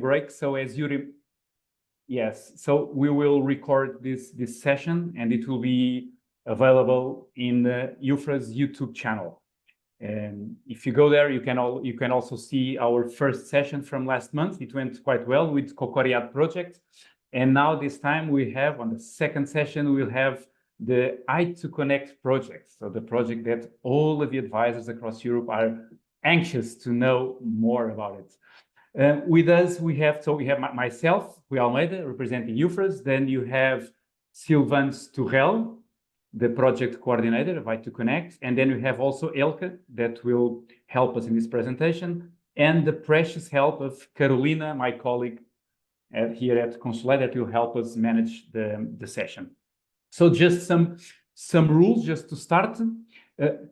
break. So as you yes, so we will record this session and it will be available in the EUFRA's YouTube channel. And if you go there, you can also see our first session from last month. It went quite well with Cocoriat project. And now this time we have, on the second session, we'll have the i2connect project. So the project that all of the advisors across Europe are anxious to know more about it. With us, we have myself, Rui Almeida, representing EUFRAS. Then you have Sylvain Sturel, the project coordinator of i2connect. And then we have also Eelke that will help us in this presentation. And the precious help of Carolina, my colleague here at Consulate, that will help us manage the session. So just some rules just to start.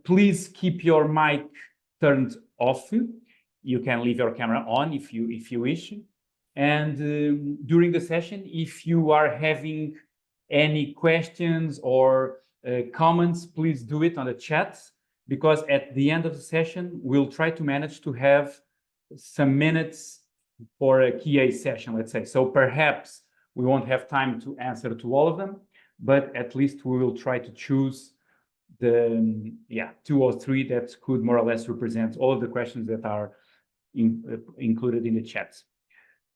Please keep your mic turned off. You can leave your camera on if you wish. And during the session, if you are having any questions or comments, please do it on the chat, because at the end of the session, we'll try to manage to have some minutes for a QA session, let's say. So perhaps we won't have time to answer to all of them, but at least we will try to choose the 2 or 3 that could more or less represent all of the questions that are included in the chat.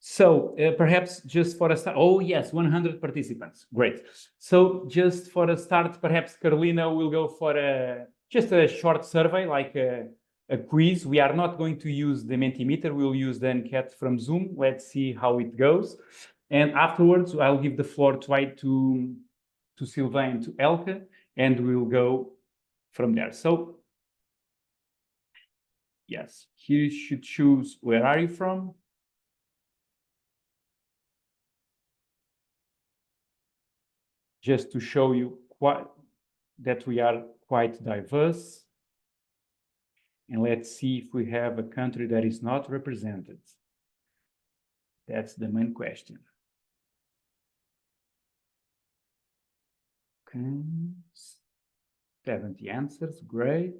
So perhaps just for a start, oh yes, 100 participants, great. So just for a start, perhaps Carolina will go for just a short survey, like a quiz. We are not going to use the Mentimeter, we'll use the enquete from Zoom. Let's see how it goes. And afterwards, I'll give the floor to Sylvain and to Eelke, and we'll go from there. So yes, you should choose where are you from. Just to show you that we are quite diverse. And let's see if we have a country that is not represented. That's the main question. Okay, 70 answers, great.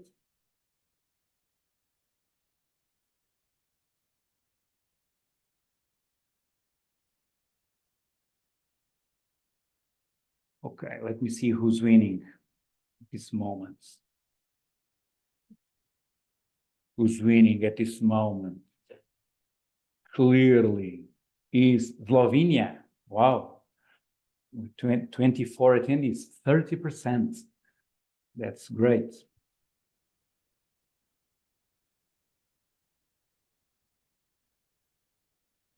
Okay, let me see who's winning at this moment. Who's winning at this moment? Clearly is Slovenia. Wow. 24 attendees, 30%. That's great.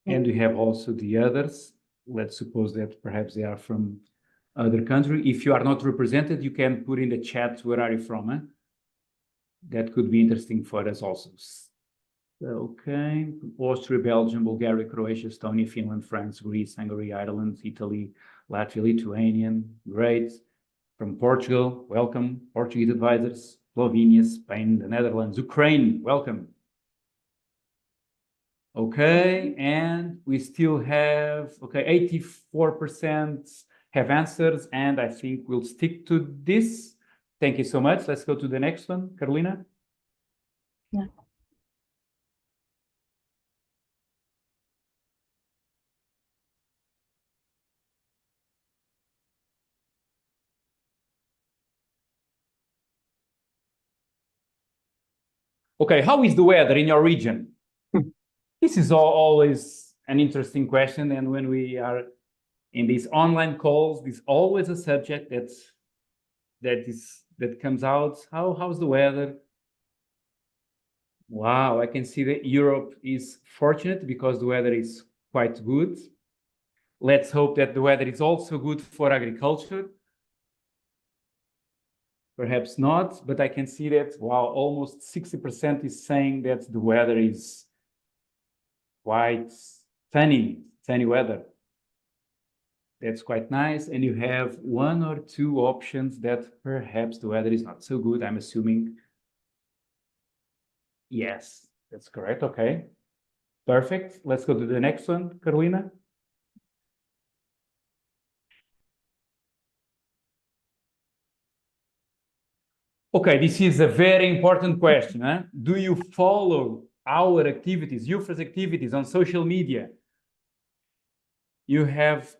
And we have also the others. Let's suppose that perhaps they are from other country. If you are not represented, you can put in the chat where are you from. That could be interesting for us also. Okay, Austria, Belgium, Bulgaria, Croatia, Estonia, Finland, France, Greece, Hungary, Ireland, Italy, Latvia, Lithuanian, great. From Portugal, welcome. Portuguese advisors, Slovenia, Spain, the Netherlands, Ukraine, welcome. Okay, and we still have, okay, 84% have answers, and I think we'll stick to this. Thank you so much. Let's go to the next one, Carolina. Yeah. Okay, how is the weather in your region? This is always an interesting question, and when we are in these online calls, there's always a subject that comes out. How's the weather? Wow, I can see that Europe is fortunate because the weather is quite good. Let's hope that the weather is also good for agriculture. Perhaps not, but I can see that, wow, almost 60% is saying that the weather is quite sunny weather. That's quite nice. And you have 1 or 2 options that perhaps the weather is not so good, I'm assuming. Yes, that's correct. Okay, perfect. Let's go to the next one, Carolina. Okay, this is a very important question. Do you follow our activities, EUFRAS activities on social media? you have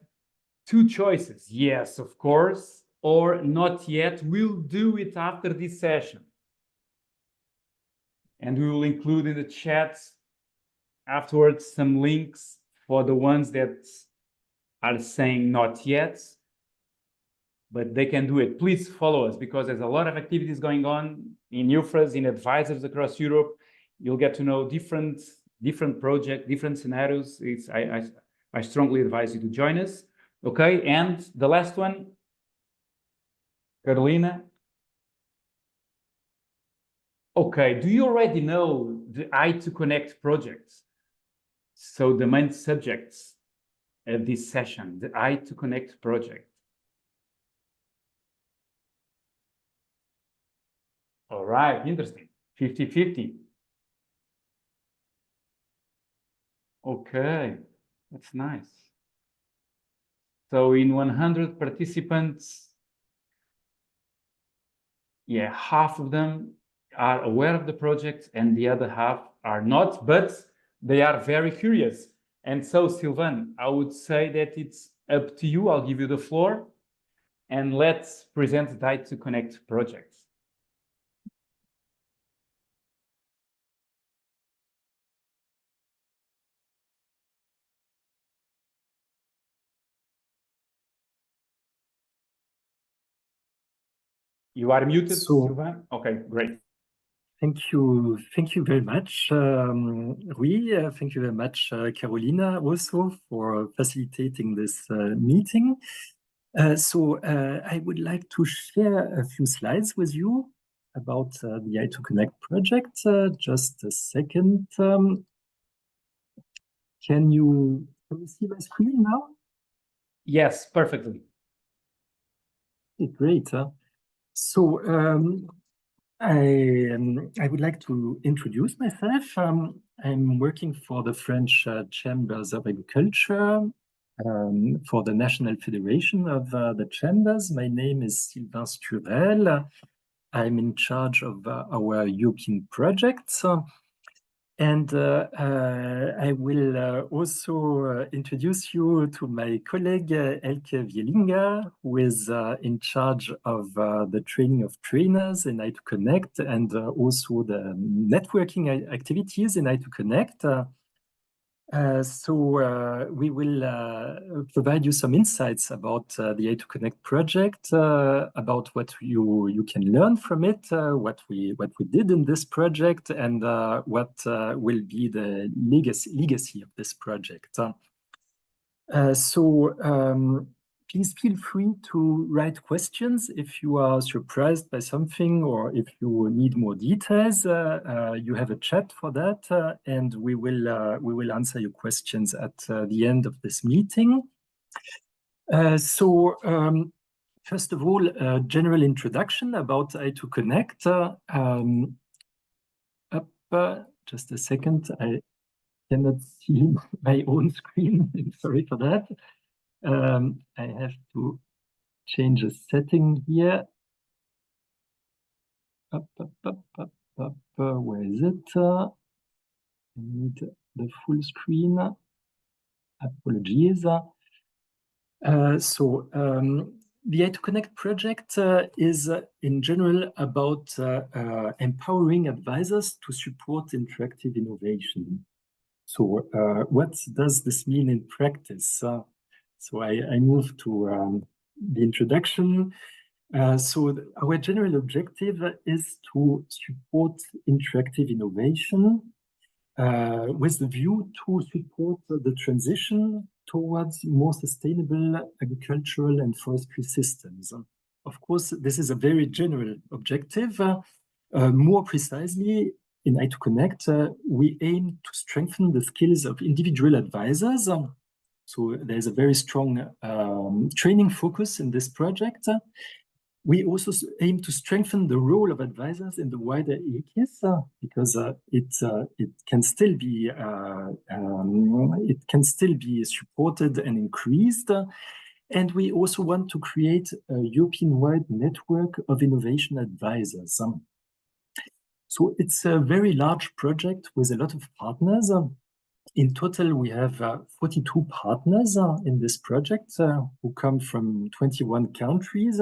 two choices. Yes, of course, or not yet. We'll do it after this session. And we will include in the chat afterwards some links for the ones that are saying not yet, but they can do it. Please follow us, because there's a lot of activities going on in EUFRAS, in advisors across Europe. You'll get to know different projects, different scenarios. I strongly advise you to join us. Okay, and the last one, Carolina. Okay, do you already know the i2connect project? So the main subjects of this session, the i2connect project. All right, interesting. 50-50. Okay, that's nice. So in 100 participants, yeah, half of them are aware of the project and the other half are not, but they are very curious. And so, Sylvain, I would say that it's up to you. I'll give you the floor, and let's present the i2connect project. You are muted, Sylvain. Okay, great. Thank you very much, Rui. Thank you very much, Carolina, also for facilitating this meeting. So I would like to share a few slides with you about the i2connect project. Just a second. Can you see my screen now? Yes, perfectly. Great. So I would like to introduce myself. I'm working for the French Chambers of Agriculture, for the National Federation of the Chambers. My name is Sylvain Sturel. I'm in charge of our European projects. And I will also introduce you to my colleague, Eelke Wielinga, who is in charge of the training of trainers in i2connect and also the networking activities in i2connect. So we will provide you some insights about the i2connect project, about what you can learn from it, what we did in this project, and what will be the legacy of this project. So please feel free to write questions if you are surprised by something or if you need more details. You have a chat for that, and we will answer your questions at the end of this meeting. So first of all, a general introduction about i2connect. Just a second, I cannot see my own screen. I'm sorry for that. I have to change a setting here. Where is it? I need the full screen. Apologies. So the i2connect project is in general about empowering advisors to support interactive innovation. So what does this mean in practice? So I move to the introduction. So our general objective is to support interactive innovation with the view to support the transition towards more sustainable agricultural and forestry systems. Of course, this is a very general objective. More precisely, in i2connect, we aim to strengthen the skills of individual advisors. So there's a very strong training focus in this project. We also aim to strengthen the role of advisors in the wider EUFRAS because it can still be supported and increased. And we also want to create a European-wide network of innovation advisors. So it's a very large project with a lot of partners. In total, we have 42 partners in this project who come from 21 countries.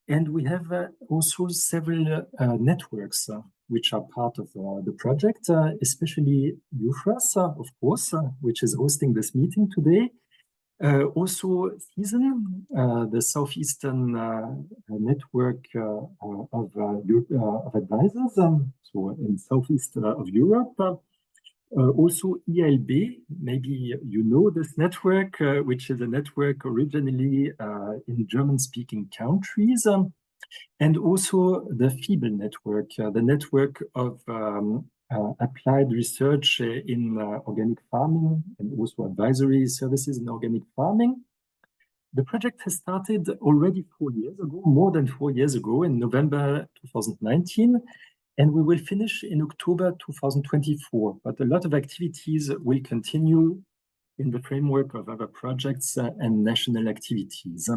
And we have also several networks which are part of the project, especially EUFRAS, of course, which is hosting this meeting today. Also, Season, the Southeastern network of advisors, so in Southeast of Europe. Also, ELB, maybe you know this network, which is a network originally in German-speaking countries, and also the FIBEL network, the network of applied research in organic farming and also advisory services in organic farming. The project has started already 4 years ago, more than 4 years ago, in November 2019. And we will finish in October 2024, but a lot of activities will continue in the framework of other projects and national activities.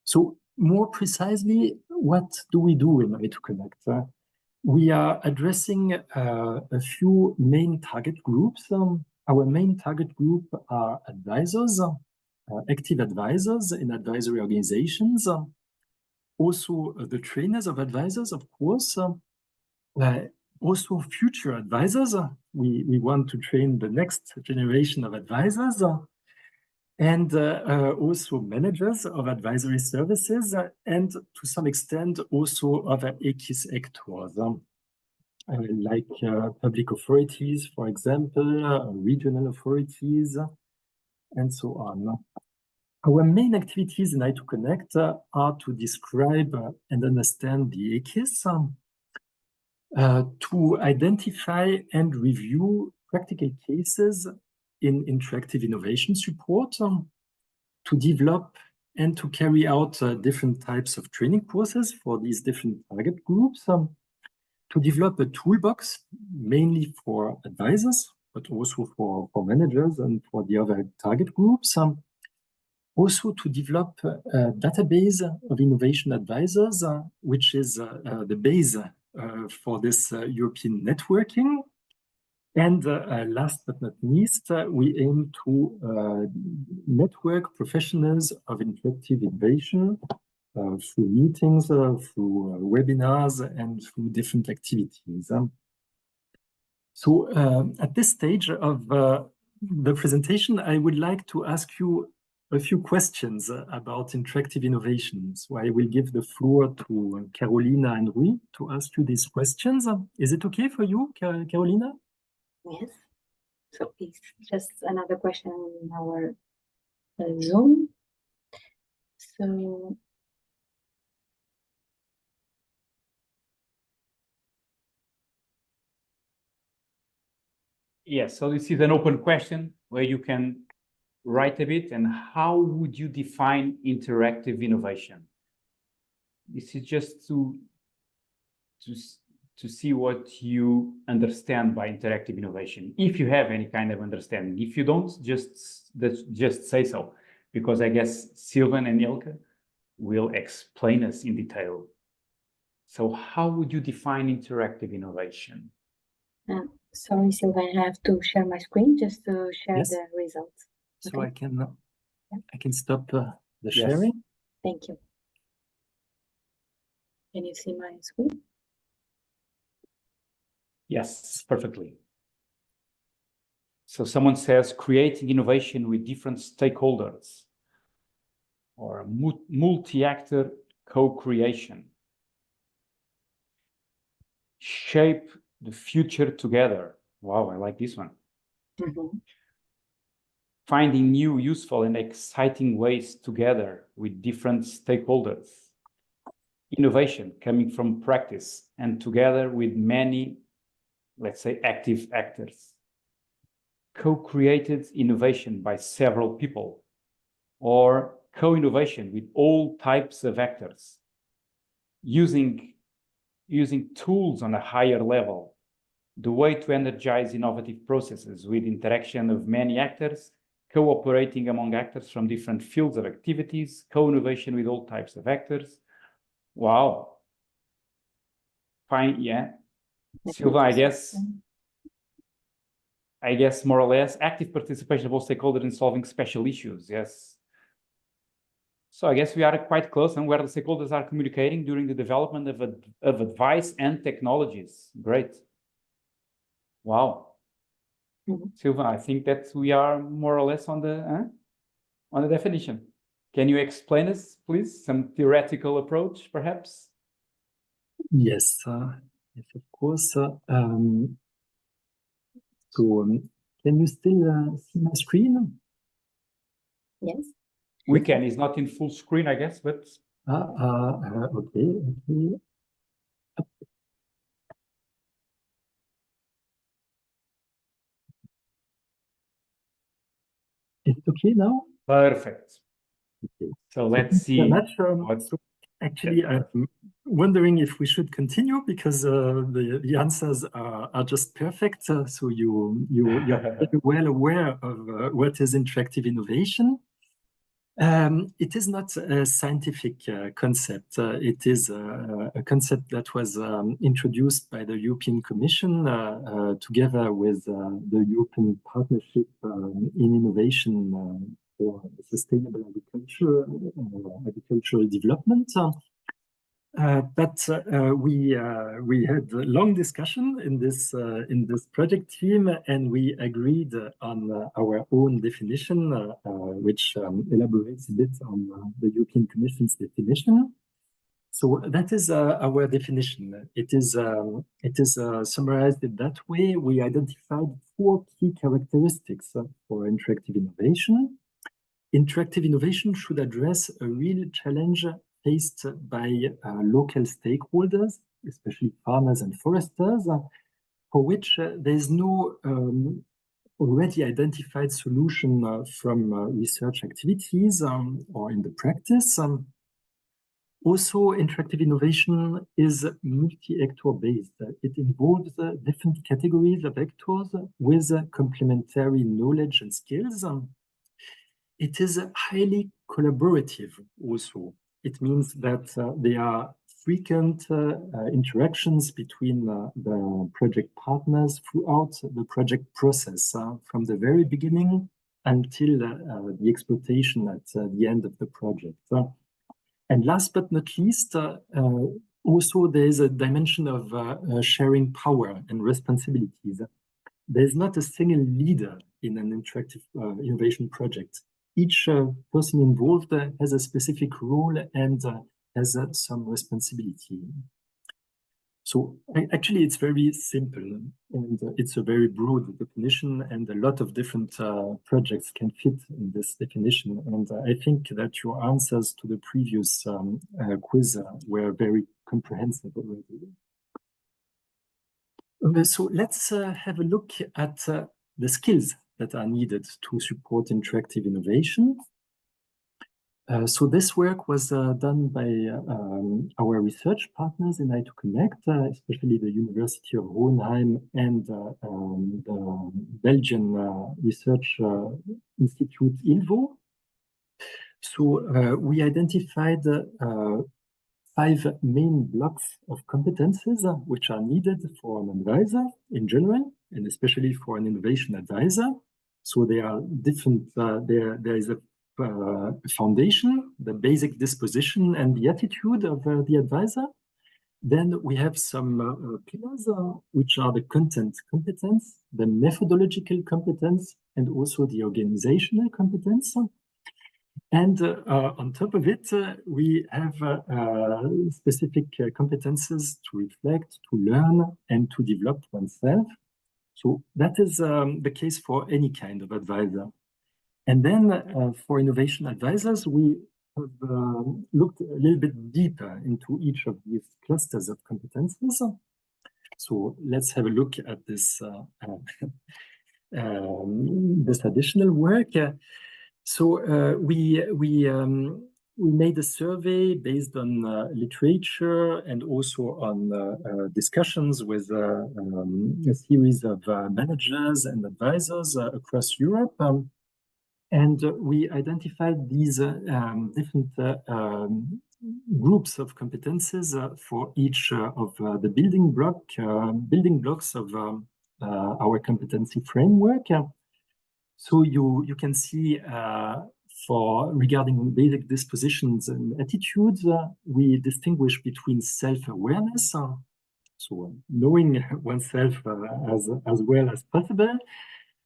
So more precisely, what do we do in i2connect? We are addressing a few main target groups. Our main target group are advisors, active advisors in advisory organizations, also the trainers of advisors, of course, also future advisors. We want to train the next generation of advisors, and also managers of advisory services, and to some extent also other EKIS actors, like public authorities, for example, regional authorities, and so on. Our main activities in i2connect are to describe and understand the EKIS, to identify and review practical cases in interactive innovation support, to develop and to carry out different types of training courses for these different target groups, to develop a toolbox mainly for advisors, but also for managers and for the other target groups. Also to develop a database of innovation advisors, which is the base for this European networking. And last but not least, we aim to network professionals of interactive innovation through meetings, through webinars, and through different activities. So at this stage of the presentation, I would like to ask you a few questions about interactive innovation. So I will give the floor to Carolina and Rui to ask you these questions. Is it okay for you, Carolina? Yes. So please, just another question in our Zoom. So yes, so this is an open question where you can write a bit. And how would you define interactive innovation? This is just to see what you understand by interactive innovation, if you have any kind of understanding. If you don't, just say so, because I guess Sylvain and Eelke will explain us in detail. So how would you define interactive innovation? sorry, Sylvain, I have to share my screen just to share Yes. the results. So Okay. I can stop the Yes. sharing. Thank you. Can you see my screen? Yes, perfectly. So someone says creating innovation with different stakeholders, or multi-actor co-creation. Shape the future together. Wow, I like this one. Mhm. Finding new, useful, and exciting ways together with different stakeholders. Innovation coming from practice and together with many, let's say, active actors. Co-created innovation by several people, or co-innovation with all types of actors. Using tools on a higher level. The way to energize innovative processes with interaction of many actors, cooperating among actors from different fields of activities, co-innovation with all types of actors. Wow. Fine, yeah. Sylvain, I guess I guess, more or less, active participation of all stakeholders in solving special issues. Yes. So I guess we are quite close and where the stakeholders are communicating during the development of advice and technologies. Great. Wow. Sylvain, I think that we are more or less on the definition. Can you explain us, please, some theoretical approach, perhaps? Yes, yes, of course. Can you still see my screen? Yes. We can. It's not in full screen, I guess, but... Okay. Is it okay now? Perfect. Okay. So let's see. Actually, I'm wondering if we should continue because the answers are just perfect. So you're very well aware of what is interactive innovation. It is not a scientific concept. It is a concept that was introduced by the European Commission together with the European Partnership in Innovation for Sustainable Agriculture, Agricultural Development. But we had a long discussion in this project team, and we agreed on our own definition, which elaborates a bit on the European Commission's definition. So that is our definition. It is summarized in that way. We identified 4 key characteristics for interactive innovation. Interactive innovation should address a real challenge faced by local stakeholders, especially farmers and foresters, for which there is no already identified solution from research activities or in the practice. Also, interactive innovation is multi-actor based. It involves different categories of actors with complementary knowledge and skills. It is highly collaborative also. It means that there are frequent interactions between the project partners throughout the project process, from the very beginning until the exploitation at the end of the project. And last but not least, also there is a dimension of sharing power and responsibilities. There's not a single leader in an interactive innovation project. Each person involved has a specific role and has some responsibility. So actually, it's very simple, and it's a very broad definition, and a lot of different projects can fit in this definition. And I think that your answers to the previous quiz were very comprehensive already. So let's have a look at the skills that are needed to support interactive innovation. So this work was done by our research partners in i2connect, especially the University of Hohenheim and the Belgian Research Institute ILVO. So we identified 5 main blocks of competences which are needed for an advisor in general, and especially for an innovation advisor. So they are different. There is a foundation, the basic disposition and the attitude of the advisor. Then we have some pillars, which are the content competence, the methodological competence, and also the organizational competence. And on top of it, we have specific competences to reflect, to learn, and to develop oneself. So that is the case for any kind of advisor. And then for innovation advisors, we have looked a little bit deeper into each of these clusters of competences. So let's have a look at this, this additional work. So we made a survey based on literature and also on discussions with a series of managers and advisors across Europe. And we identified these different groups of competences for each of the building blocks of our competency framework. So you can see regarding basic dispositions and attitudes, we distinguish between self-awareness, so knowing oneself as well as possible,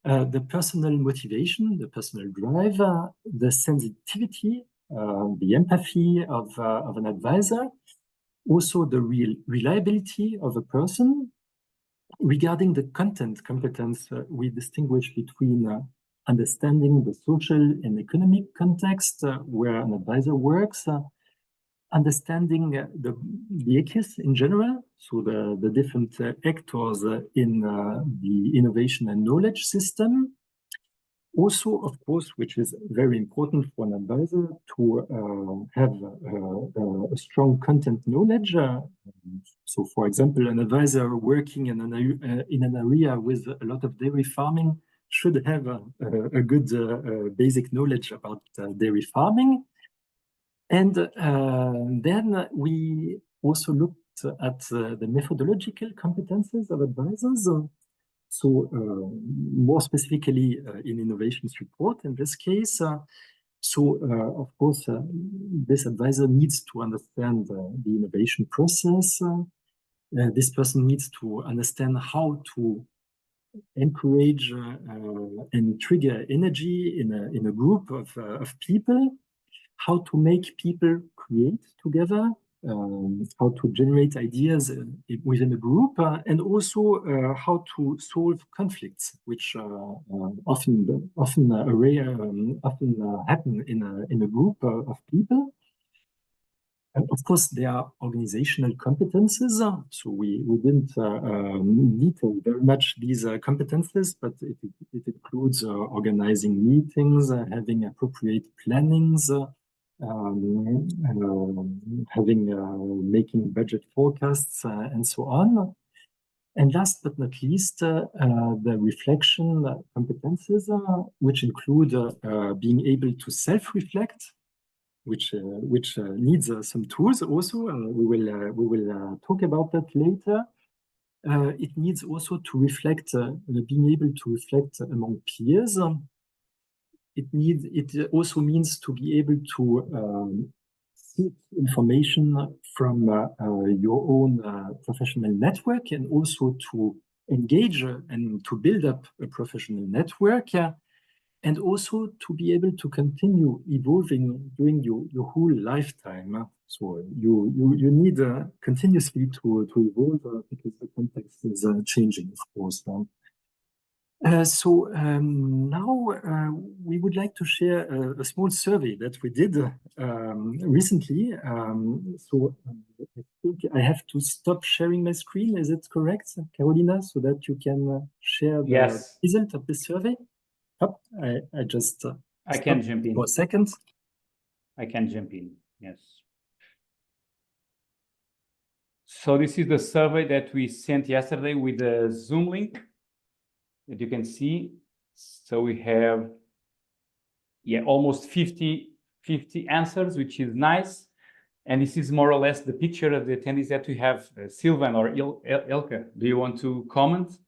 the personal motivation, the personal drive, the sensitivity, the empathy of an advisor, also the reliability of a person. Regarding the content competence, we distinguish between understanding the social and economic context where an advisor works, understanding the ECIS in general, so the different actors in the innovation and knowledge system. Also, of course, which is very important for an advisor to have a strong content knowledge. So, for example, an advisor working in an area with a lot of dairy farming should have a good basic knowledge about dairy farming. And then we also looked at the methodological competences of advisors. So more specifically in innovation support in this case. Of course, this advisor needs to understand the innovation process. This person needs to understand how to encourage and trigger energy in a group of people, how to make people create together, how to generate ideas within a group, and also how to solve conflicts, which often happen in a group of people. And of course, there are organizational competences. So we didn't detail very much these competences, but it includes organizing meetings, having appropriate plannings, making budget forecasts and so on. And last but not least, the reflection competences, which include being able to self-reflect, which needs some tools also. We will talk about that later. It needs also to reflect, being able to reflect among peers. It also means to be able to seek information from your own professional network, and also to engage and to build up a professional network, and also to be able to continue evolving during your whole lifetime. So you need continuously to evolve because the context is changing, of course. Now we would like to share a small survey that we did recently. I think I have to stop sharing my screen. Is it correct, Carolina, so that you can share the result of the survey? Oh, I just I can jump in for a second. I can jump in. Yes. So this is the survey that we sent yesterday with the Zoom link that you can see. So we have almost 50 answers, which is nice. And this is more or less the picture of the attendees that we have. Sylvain or Eelke, do you want to comment?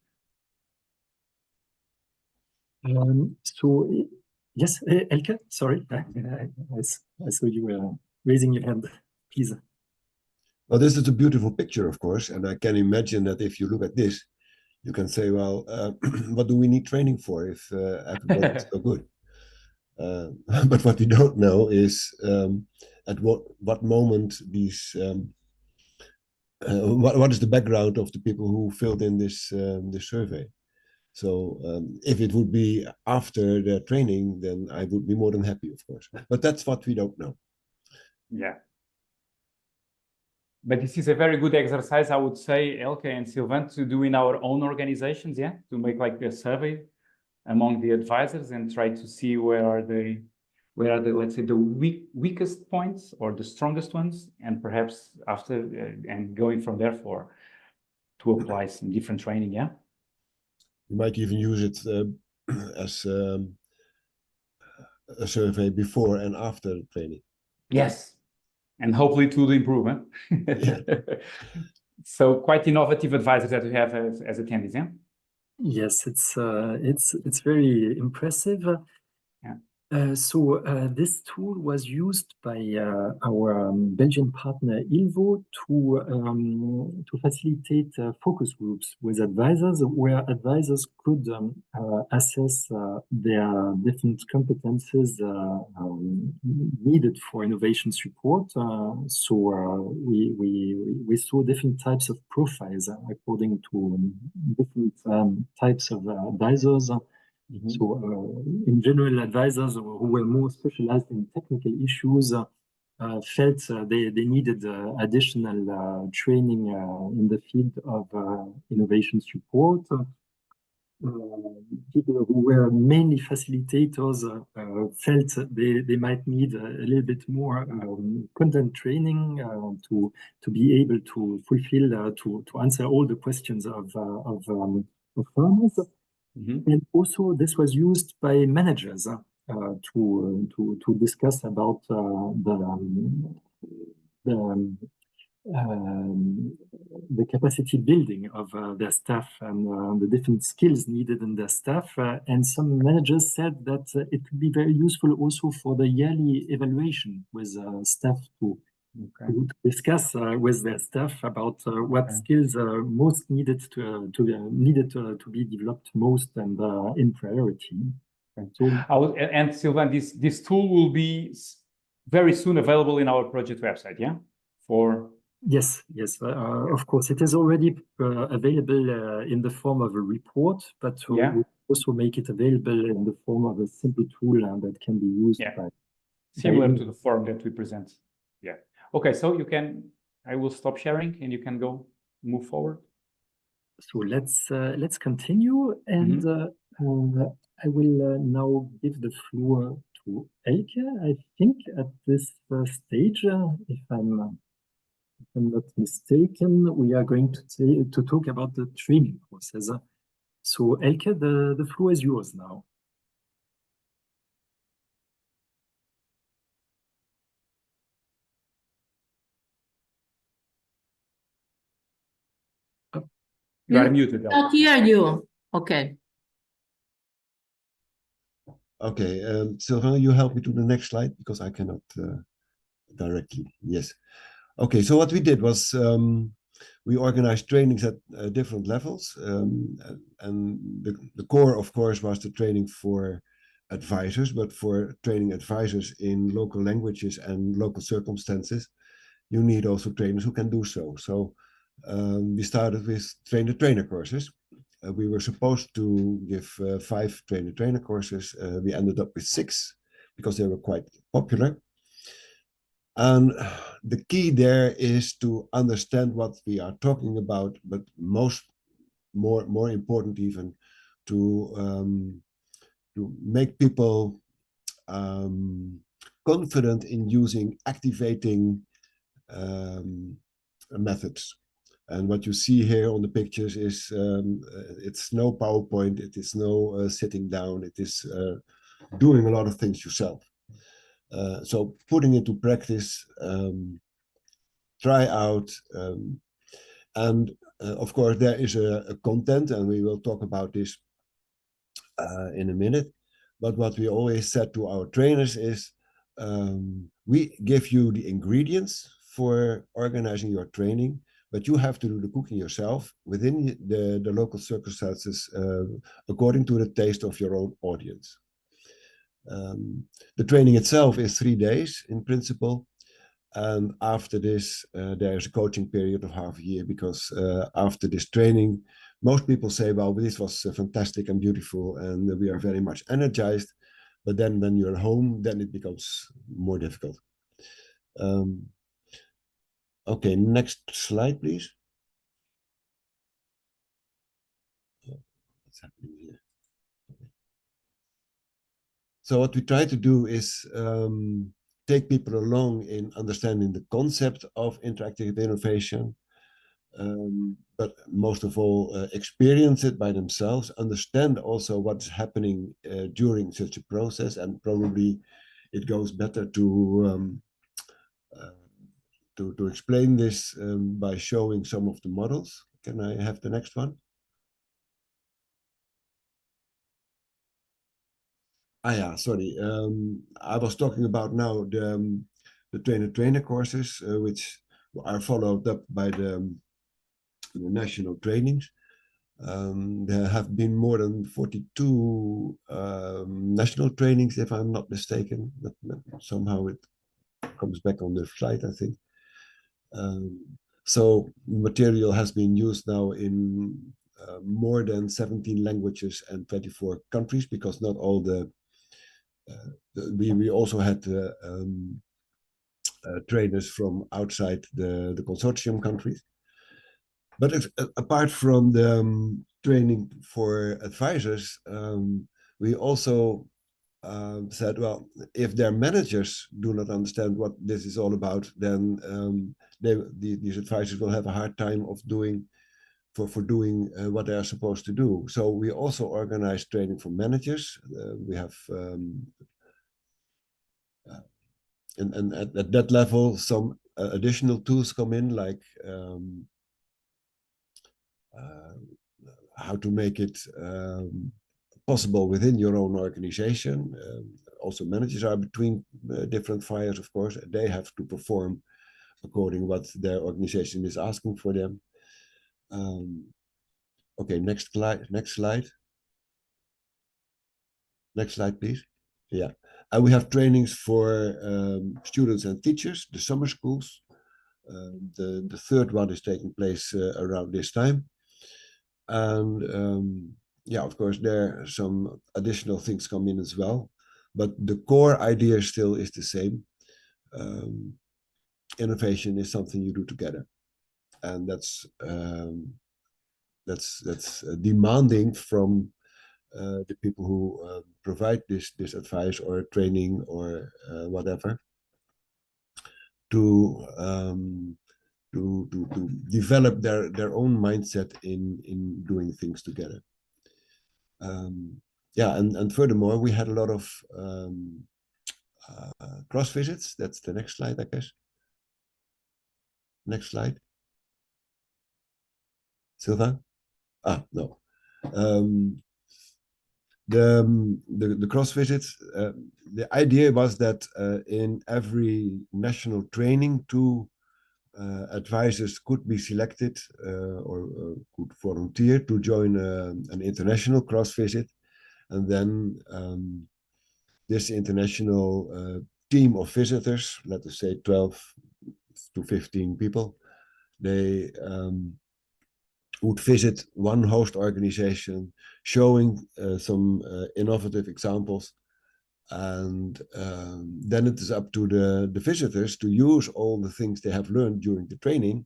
Yes, Eelke, sorry, I saw you raising your hand, please. Well, this is a beautiful picture, of course, and I can imagine that if you look at this, you can say, well, what do we need training for if everybody is so good? But what we don't know is at what moment these, what is the background of the people who filled in this survey. So if it would be after their training, then I would be more than happy, of course. But that's what we don't know. Yeah. But this is a very good exercise, I would say, Eelke and Sylvain, to do in our own organizations, to make like a survey among the advisors and try to see where are the let's say the weakest points or the strongest ones, and perhaps after and going from there to apply some different training. You might even use it as a survey before and after the training. Yes. And hopefully to the improvement. Yeah. So quite innovative advisors that we have as attendees, Yes, it's very impressive. This tool was used by our Belgian partner Ilvo to facilitate focus groups with advisors, where advisors could assess their different competences needed for innovation support. We saw different types of profiles according to different types of advisors. In general, advisors who were more specialized in technical issues felt they needed additional training in the field of innovation support. People who were mainly facilitators felt they might need a little bit more content training to be able to fulfill to answer all the questions of farmers. And also, this was used by managers to discuss about the capacity building of their staff and the different skills needed in their staff. And some managers said that it could be very useful also for the yearly evaluation with staff to discuss with their staff about what skills are most needed to be developed most and in priority. And Sylvain, this tool will be very soon available in our project website, yeah? Yes, of course. It is already available in the form of a report, but we also make it available in the form of a simple tool that can be used by similar to the form that we present. Yeah. Okay, so I will stop sharing and you can move forward. So let's continue, and I will now give the floor to Eelke. I think at this stage, if I'm not mistaken, we are going to talk about the training process. So Eelke, the floor is yours now. You are muted. Not hear you. Okay. Okay, Sylvain, you help me to the next slide because I cannot directly. Yes. Okay, so what we did was we organized trainings at different levels. And the core, of course, was the training for advisors, but for training advisors in local languages and local circumstances, you need also trainers who can do so. So we started with trainer-trainer courses. We were supposed to give 5 trainer-trainer courses. We ended up with 6 because they were quite popular. And the key there is to understand what we are talking about, but more important even, to make people confident in using activating methods. And what you see here on the pictures is it's no PowerPoint, it is no sitting down, it is doing a lot of things yourself. So putting into practice, try out, and of course there is a content, and we will talk about this in a minute. But what we always said to our trainers is, we give you the ingredients for organizing your training, but you have to do the cooking yourself within the local circumstances according to the taste of your own audience. The training itself is 3 days in principle, and after this there is a coaching period of half a year, because after this training most people say, well, this was fantastic and beautiful and we are very much energized, but then when you're home then it becomes more difficult. Okay, next slide please. What's happening here? So what we try to do is take people along in understanding the concept of interactive innovation, but most of all experience it by themselves, understand also what's happening during such a process, and probably it goes better to explain this by showing some of the models. Can I have the next one? Yeah, sorry. I was talking about now the trainer-trainer courses, which are followed up by the national trainings. There have been more than 42 national trainings, if I'm not mistaken. But somehow it comes back on the slide, I think. So material has been used now in more than 17 languages and 24 countries, because not all we also had trainers from outside the consortium countries. But apart from the training for advisors, we also said, well, if their managers do not understand what this is all about, then these advisors will have a hard time of doing what they are supposed to do. So we also organize training for managers. We have and at that level, some additional tools come in, like how to make it possible within your own organization. Also, managers are between different fires, of course. They have to perform according to what their organization is asking for them. Okay, next slide. Next slide, please. Yeah. And we have trainings for students and teachers, the summer schools. The third one is taking place around this time. And yeah, of course, there are some additional things come in as well. But the core idea still is the same. Innovation is something you do together. And that's demanding from the people who provide this advice or training or whatever to develop their own mindset in doing things together. Yeah, and furthermore, we had a lot of cross visits. That's the next slide, I guess. Next slide. Sylvain? No. The cross visits, the idea was that in every national training, two advisors could be selected or could volunteer to join an international cross visit. And then this international team of visitors, let us say 12 to 15 people, they would visit one host organization, showing some innovative examples. And then it is up to the visitors to use all the things they have learned during the training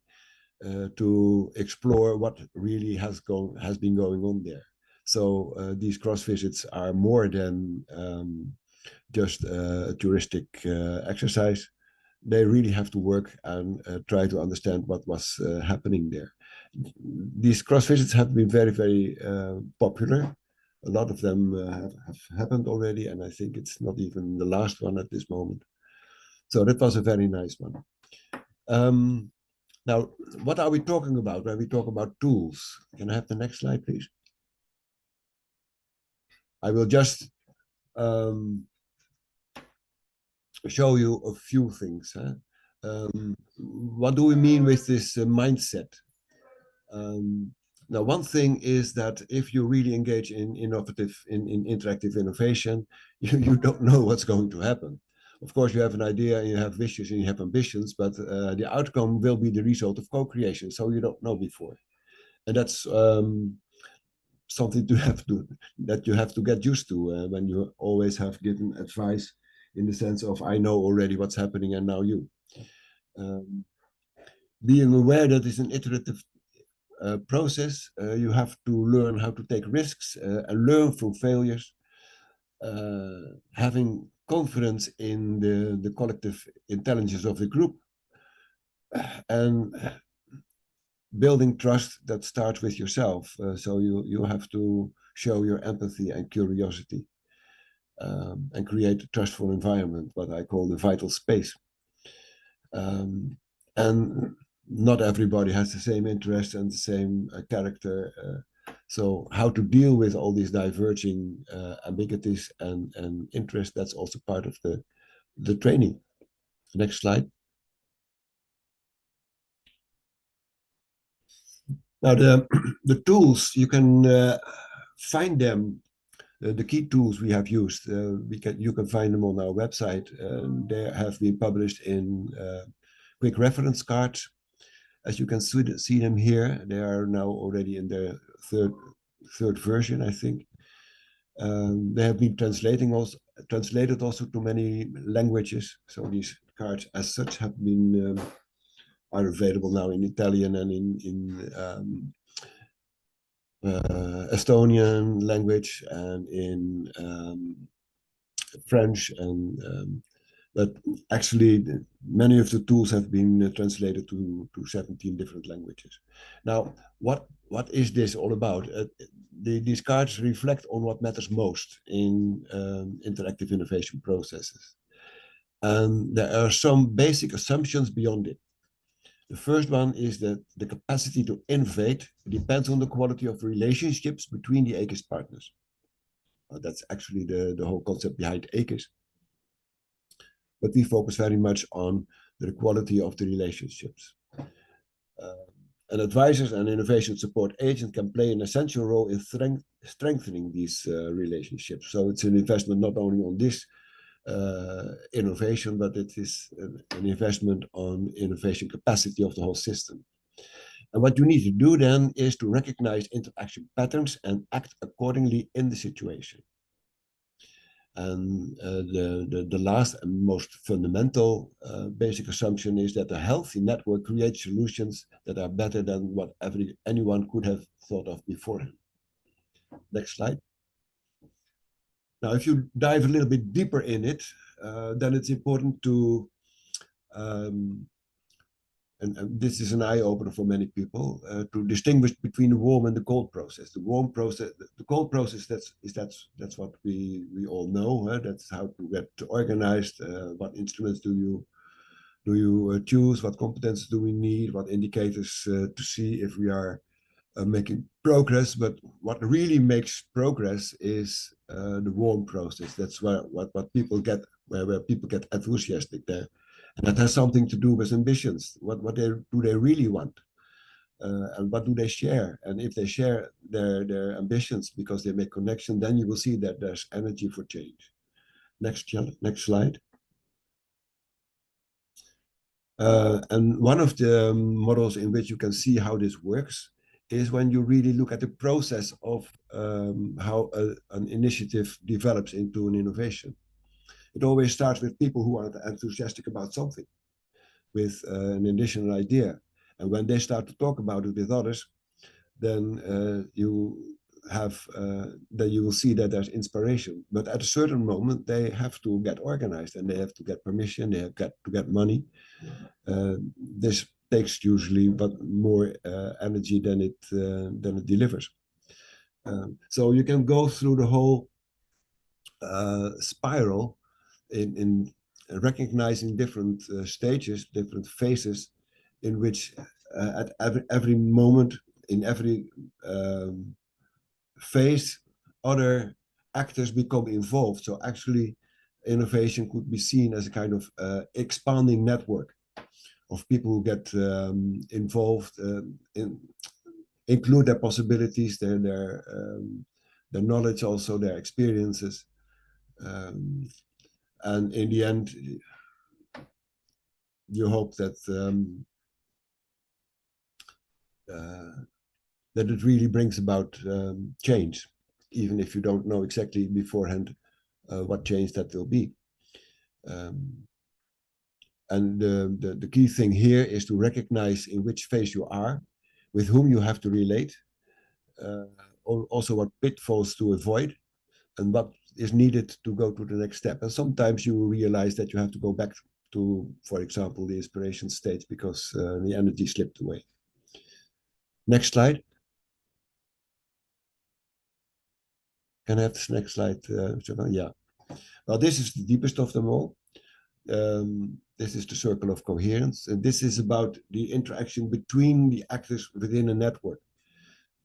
to explore what really has been going on there. So these cross visits are more than just a touristic exercise. They really have to work and try to understand what was happening there. These cross visits have been very, very popular. A lot of them have happened already, and I think it's not even the last one at this moment. So that was a very nice one. Now, what are we talking about when we talk about tools? Can I have the next slide, please? I will just show you a few things. What do we mean with this mindset? Now, one thing is that if you really engage in interactive innovation, you don't know what's going to happen. Of course, you have an idea and you have wishes and you have ambitions, but the outcome will be the result of co-creation. So you don't know before. And that's something that you have to get used to when you always have given advice in the sense of, I know already what's happening and now you. Being aware that it's an iterative process, you have to learn how to take risks and learn from failures, having confidence in the collective intelligence of the group, and building trust that starts with yourself. So you have to show your empathy and curiosity and create a trustful environment, what I call the vital space. And not everybody has the same interest and the same character. So how to deal with all these diverging ambiguities and interests, that's also part of the training. Next slide. Now the tools, you can find them, the key tools we have used, you can find them on our website. They have been published in quick reference cards. As you can see them here, they are now already in their third version, I think. They have been translated also to many languages. So these cards as such have been are available now in Italian and in Estonian language and in French, and but actually many of the tools have been translated to 17 different languages. Now, what is this all about? These cards reflect on what matters most in interactive innovation processes. And there are some basic assumptions beyond it. The first one is that the capacity to innovate depends on the quality of relationships between the ACES partners. That's actually the whole concept behind ACES. But we focus very much on the quality of the relationships. And advisors and innovation support agents can play an essential role in strengthening these relationships. So it's an investment not only on this innovation, but it is an investment on innovation capacity of the whole system. And what you need to do then is to recognize interaction patterns and act accordingly in the situation. And the last and most fundamental basic assumption is that a healthy network creates solutions that are better than what anyone could have thought of beforehand. Next slide. Now, if you dive a little bit deeper in it, then it's important to, and this is an eye-opener for many people, to distinguish between the warm and the cold process. The warm process, the cold process, that's what we all know. That's how to get organized. What instruments do you choose? What competences do we need? What indicators to see if we are making progress? But what really makes progress is the warm process. That's what people get, where people get enthusiastic there. And that has something to do with ambitions. What do they really want? And what do they share? And if they share their ambitions because they make connection, then you will see that there's energy for change. Next slide. And one of the models in which you can see how this works is when you really look at the process of how an initiative develops into an innovation. It always starts with people who are enthusiastic about something, with an additional idea. And when they start to talk about it with others, then you will see that there's inspiration. But at a certain moment, they have to get organized and they have to get permission, they have to get money. This takes usually but more energy than it delivers. So you can go through the whole spiral in recognizing different stages, different phases in which at every moment, in every phase, other actors become involved. So actually innovation could be seen as a kind of expanding network of people who get involved, include their possibilities, their knowledge, also their experiences. And in the end, you hope that that it really brings about change, even if you don't know exactly beforehand what change that will be. And the key thing here is to recognize in which phase you are, with whom you have to relate, also what pitfalls to avoid, and what is needed to go to the next step. And sometimes you realize that you have to go back to, for example, the inspiration stage because the energy slipped away. Next slide. Can I have this next slide, Sylvain? Yeah. Well, this is the deepest of them all. This is the circle of coherence. And this is about the interaction between the actors within a network.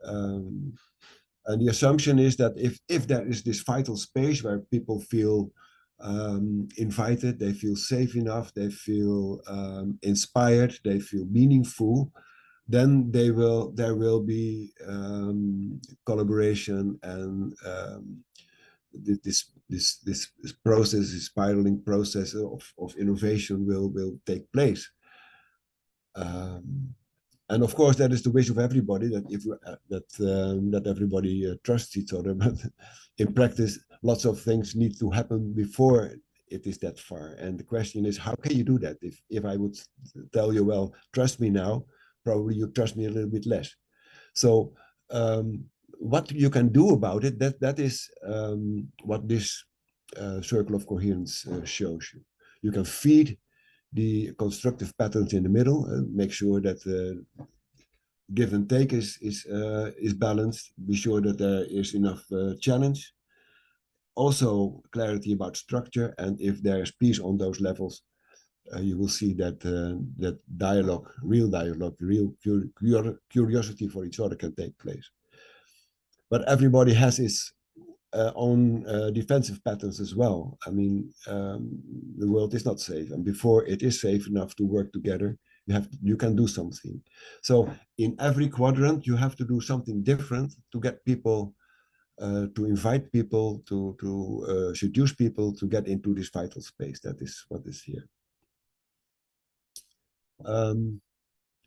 And the assumption is that if there is this vital space where people feel invited, they feel safe enough, they feel inspired, they feel meaningful, then there will be collaboration, and this process, this spiraling process of innovation will take place. And of course, that is the wish of everybody, that that everybody trusts each other. But in practice, lots of things need to happen before it is that far. And the question is, how can you do that? If I would tell you, well, trust me now, probably you trust me a little bit less. So what you can do about it, that is what this circle of coherence shows you. You can feed the constructive patterns in the middle and make sure that give and take is balanced. Be sure that there is enough challenge. Also clarity about structure, and if there is peace on those levels, you will see that that dialogue, real curiosity for each other can take place. But everybody has his own defensive patterns as well. I mean, the world is not safe, and before it is safe enough to work together, you can do something. So in every quadrant, you have to do something different to get people, to invite people, to seduce people to get into this vital space. That is what is here.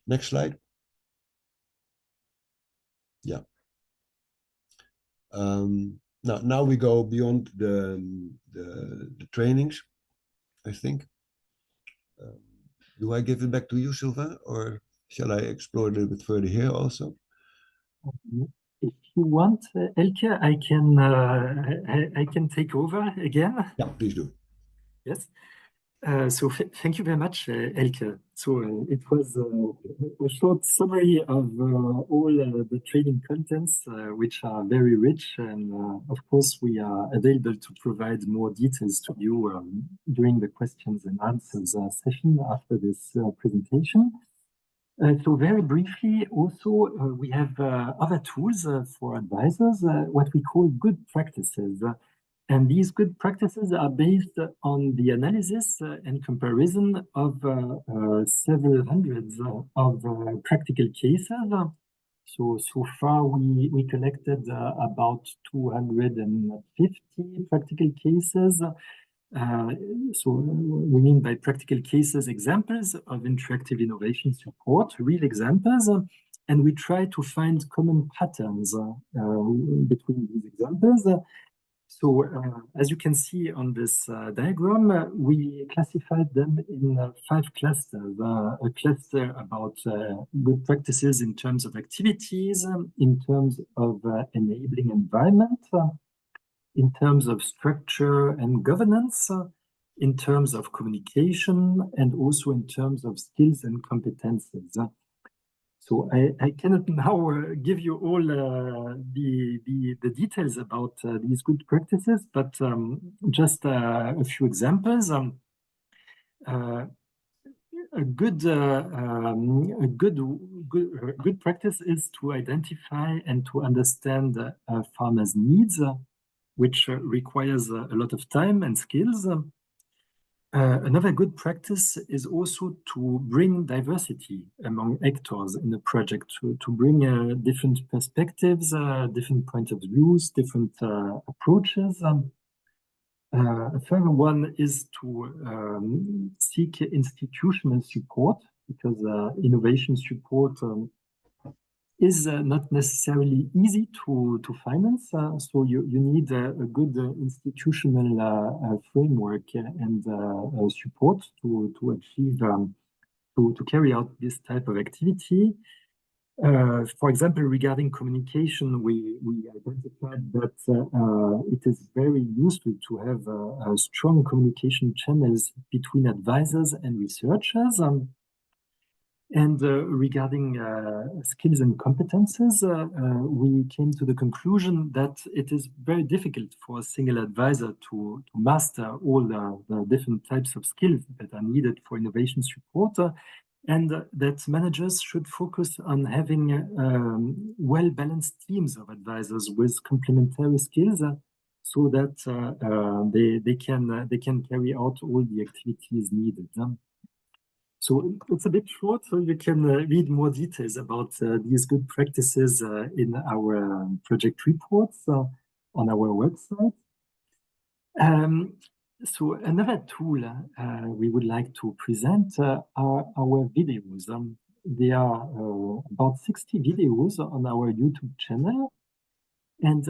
Next slide. Yeah. Now we go beyond the trainings, I think. Do I give it back to you, Sylvain, or shall I explore a little bit further here also? If you want, Eelke, I can take over again. Yeah, please do. Yes. So thank you very much, Eelke. So it was a short summary of all the training contents, which are very rich, and of course we are available to provide more details to you during the questions and answers session after this presentation. So very briefly, also we have other tools for advisors, what we call good practices. And these good practices are based on the analysis and comparison of several hundreds of practical cases. So far we collected about 250 practical cases. So we mean by practical cases examples of interactive innovation support, real examples, and we try to find common patterns between these examples. So as you can see on this diagram, we classified them in 5 clusters. A cluster about good practices in terms of activities, in terms of enabling environment, in terms of structure and governance, in terms of communication, and also in terms of skills and competences. So I cannot now give you all the details about these good practices, but just a few examples. A good practice is to identify and to understand farmers' needs, which requires a lot of time and skills. Another good practice is also to bring diversity among actors in the project, to bring different perspectives, different points of views, different approaches. A further one is to seek institutional support, because innovation support is not necessarily easy to finance. So you need a good institutional framework and support to achieve, to carry out this type of activity. For example, regarding communication, we identified that it is very useful to have strong communication channels between advisors and researchers. And regarding skills and competences, we came to the conclusion that it is very difficult for a single advisor to master all the different types of skills that are needed for innovation support. and that managers should focus on having well-balanced teams of advisors with complementary skills, so that they can carry out all the activities needed. So it's a bit short, so you can read more details about these good practices in our project reports on our website. So another tool we would like to present are our videos. There are about 60 videos on our YouTube channel. And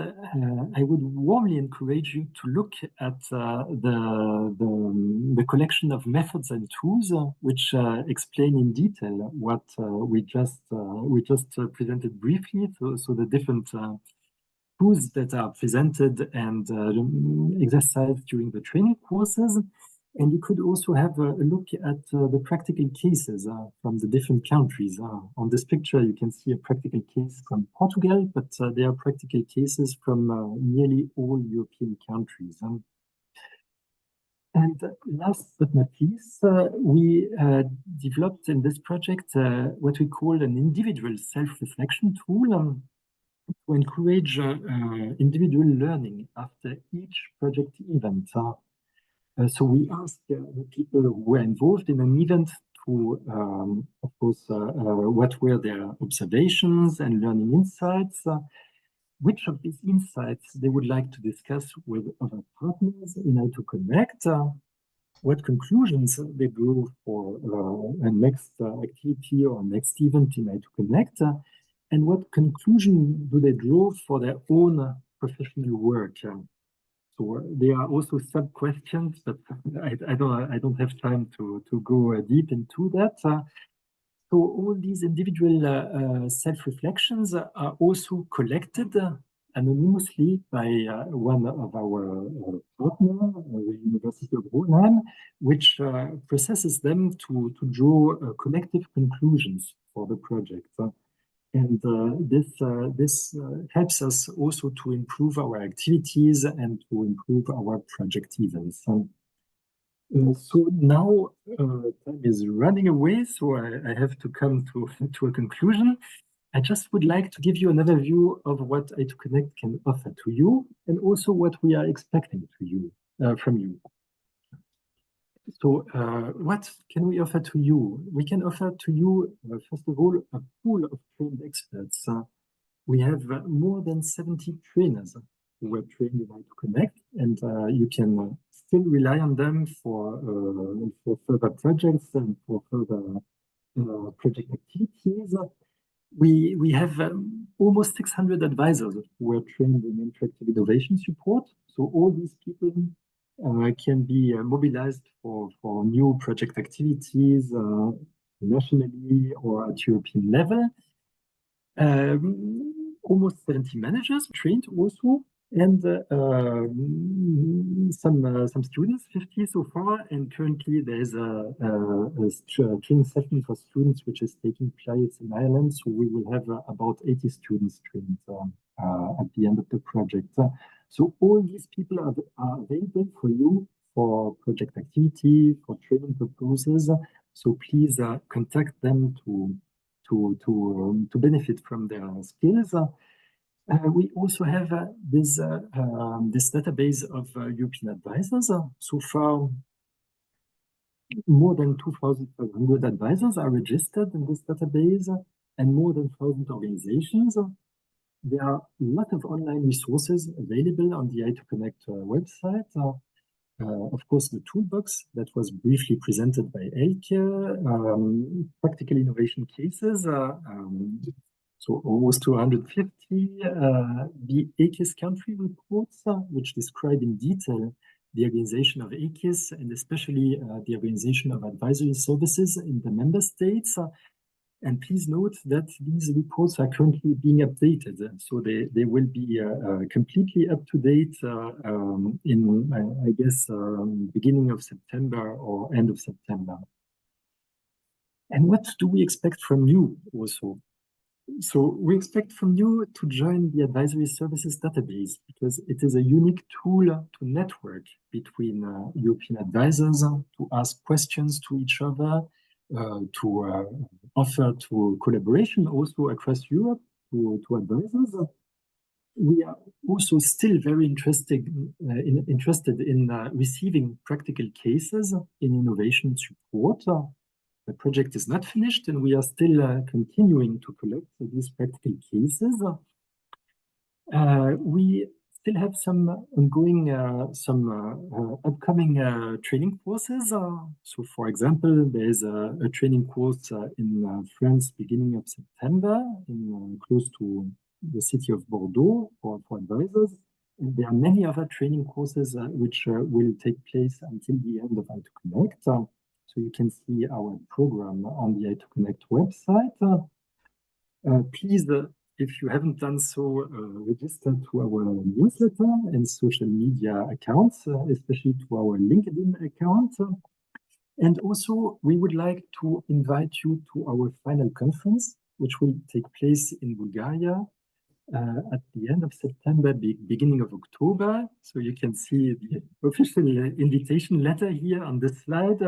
I would warmly encourage you to look at the collection of methods and tools which explain in detail what we just presented briefly. So the different tools that are presented and exercised during the training courses. And you could also have a look at the practical cases from the different countries. On this picture, you can see a practical case from Portugal, but there are practical cases from nearly all European countries. And last but not least, we developed in this project what we call an individual self-reflection tool to encourage individual learning after each project event. So we ask the people who were involved in an event to, of course, what were their observations and learning insights, which of these insights they would like to discuss with other partners in i2connect, what conclusions they drew for a next activity or next event in i2connect, and what conclusion do they draw for their own professional work. So there are also sub-questions, but I don't have time to go deep into that. So all these individual self-reflections are also collected anonymously by one of our partners, the University of Rotterdam, which processes them to draw collective conclusions for the project. And this helps us also to improve our activities and to improve our project events. So now time is running away, so I have to come to a conclusion. I just would like to give you another view of what i2connect can offer to you, and also what we are expecting from you. So what can we offer to you? We can offer to you, first of all, a pool of trained experts. We have more than 70 trainers who were trained in i2connect, and you can still rely on them for further projects and for further project activities. We have almost 600 advisors who were trained in interactive innovation support. So all these people can be mobilized for new project activities nationally or at European level. Almost 70 managers trained also, and some students, 50 so far, and currently there is a training session for students which is taking place in Ireland, so we will have about 80 students trained at the end of the project. So all these people are available for you for project activity, for training purposes. So please contact them to benefit from their skills. We also have this database of European advisors. So far, more than 2,500 advisors are registered in this database, and more than 1,000 organizations. There are a lot of online resources available on the i2connect website. Of course, the toolbox that was briefly presented by Eelke, practical innovation cases, so almost 250, the EECIS country reports, which describe in detail the organization of EECIS, and especially the organization of advisory services in the member states. And please note that these reports are currently being updated. So they will be completely up to date in, I guess, beginning of September or end of September. And what do we expect from you also? So we expect from you to join the advisory services database, because it is a unique tool to network between European advisors, to ask questions to each other, offer to collaboration also across Europe to advisors. We are also still very interested in receiving practical cases in innovation support. The project is not finished, and we are still continuing to collect these practical cases. We still have some ongoing, upcoming training courses. So, for example, there is a training course in France beginning of September, close to the city of Bordeaux for advisors. And there are many other training courses which will take place until the end of i2connect. So you can see our program on the i2connect website. Please, if you haven't done so, register to our newsletter and social media accounts, especially to our LinkedIn account. And also, we would like to invite you to our final conference, which will take place in Bulgaria at the end of September, beginning of October. So you can see the official invitation letter here on this slide.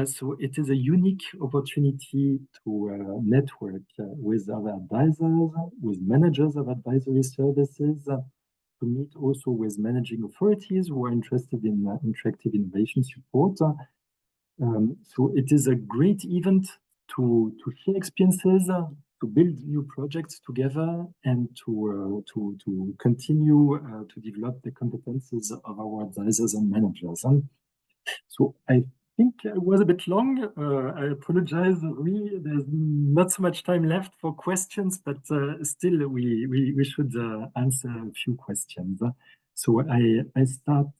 So it is a unique opportunity to network with other advisors, with managers of advisory services, to meet also with managing authorities who are interested in interactive innovation support. So it is a great event to share experiences, to build new projects together, and to continue to develop the competences of our advisors and managers. So I think it was a bit long. I apologize, Rui. There's not so much time left for questions, but still we should answer a few questions. So I stop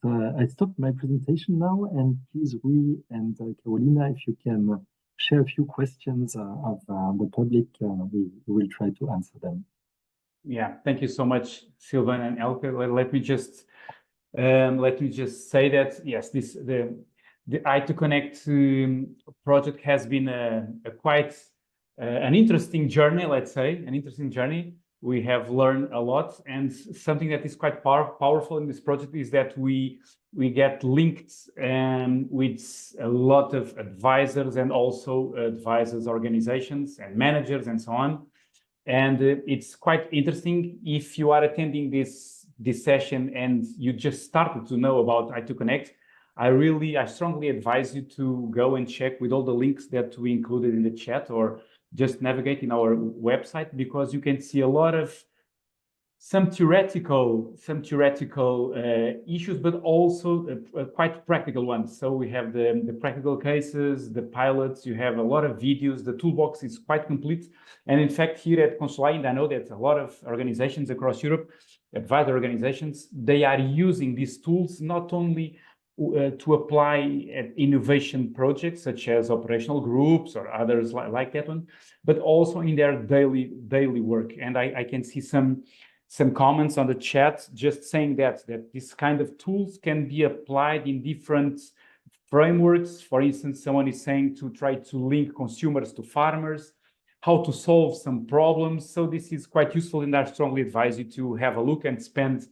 my presentation now, and please, Rui and Carolina, if you can share a few questions of the public, we will try to answer them. Yeah, thank you so much, Sylvain and Eelke. Let me just say that yes, the i2connect project has been a quite an interesting journey. Let's say an interesting journey. We have learned a lot, and something that is quite powerful in this project is that we get linked with a lot of advisors and also advisors, organizations and managers and so on. And it's quite interesting if you are attending this session and you just started to know about i2connect. I strongly advise you to go and check with all the links that we included in the chat, or just navigate in our website, because you can see a lot of some theoretical issues, but also quite practical ones. So we have the practical cases, the pilots, you have a lot of videos, the toolbox is quite complete. And in fact, here at Consulai, I know that a lot of organizations across Europe, advisor organizations, they are using these tools not only to apply at innovation projects such as operational groups or others like that one, but also in their daily work. And I can see some comments on the chat just saying that this kind of tools can be applied in different frameworks. For instance, someone is saying to try to link consumers to farmers, how to solve some problems. So this is quite useful, and I strongly advise you to have a look and spend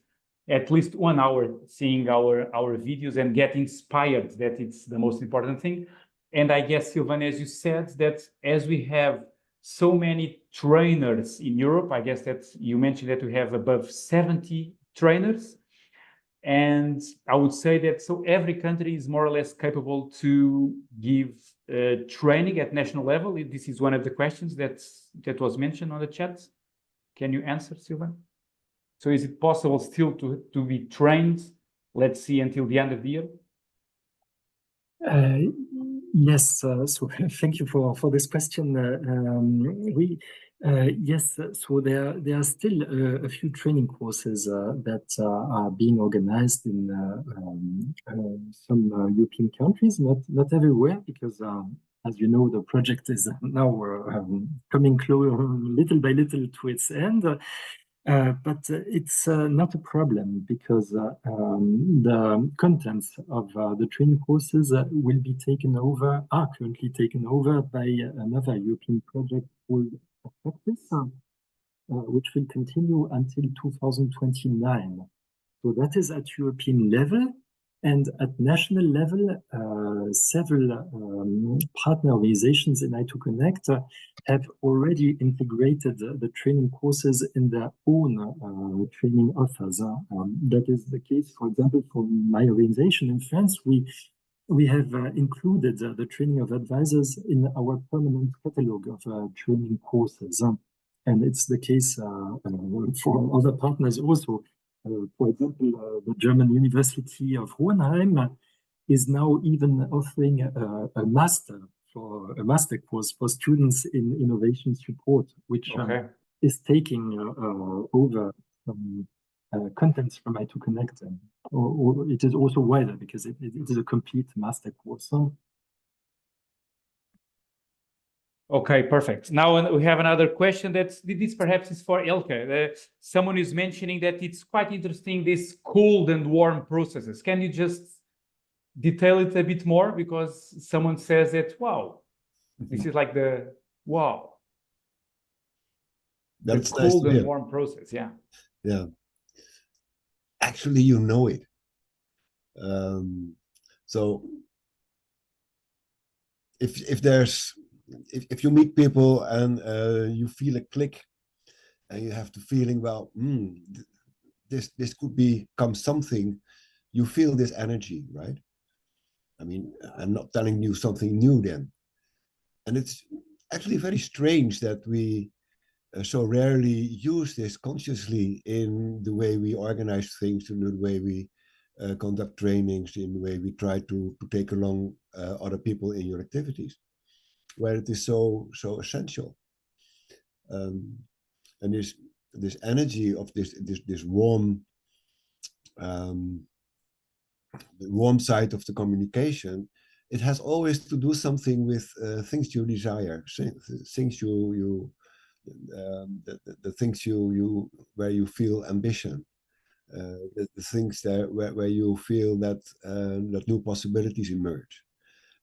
at least 1 hour seeing our videos and get inspired. That it's the most important thing. And I guess, Sylvain, as you said, that as we have so many trainers in Europe, I guess that you mentioned that we have above 70 trainers. And I would say that so every country is more or less capable to give training at national level. This is one of the questions that was mentioned on the chat. Can you answer, Sylvain? So is it possible still to be trained, let's see, until the end of the year? Yes, so thank you for this question. Yes, so there are still a few training courses that are being organized in some European countries, not everywhere, because as you know, the project is now coming close little by little to its end. But it's not a problem, because the contents of the training courses are currently taken over by another European project called Practice, which will continue until 2029. So that is at European level. And at national level, several partner organizations in i2connect have already integrated the training courses in their own training offers. That is the case, for example, for my organization in France. We have included the training of advisors in our permanent catalog of training courses. And it's the case for other partners also. For example, the German University of Hohenheim is now even offering a master course for students in innovation support, which is taking over contents from i2connect, or it is also wider because it is a complete master course. Okay, perfect. Now we have another question this perhaps is for Eelke. Someone is mentioning that it's quite interesting, this cold and warm processes. Can you just detail it a bit more? Because someone says that, wow, this is like the, wow. That's the nice cold to and hear. warm process, yeah. Yeah. Actually, you know it. So if you meet people and you feel a click and you have the feeling, well, this could become something, you feel this energy, right? I mean, I'm not telling you something new then. And it's actually very strange that we so rarely use this consciously in the way we organize things, in the way we conduct trainings, in the way we try to take along other people in your activities, where it is so essential. And this energy of this warm, the warm side of the communication, it has always to do something with things you desire, things the things where you feel ambition, the things where you feel that that new possibilities emerge.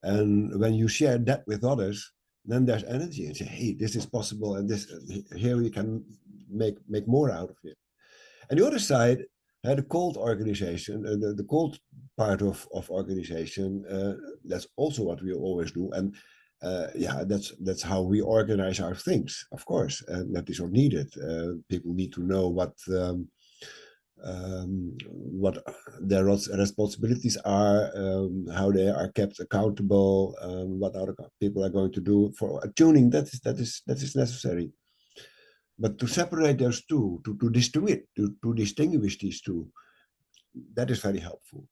And when you share that with others, then there's energy and say, hey, this is possible, and this here we can make more out of it. And the other side, the cold organization, the cold part of organization, that's also what we always do. And yeah, that's how we organize our things, of course, and that is not needed. People need to know what their responsibilities are, how they are kept accountable, what other people are going to do for tuning. That is necessary. But to separate those two, to distinguish these two, that is very helpful.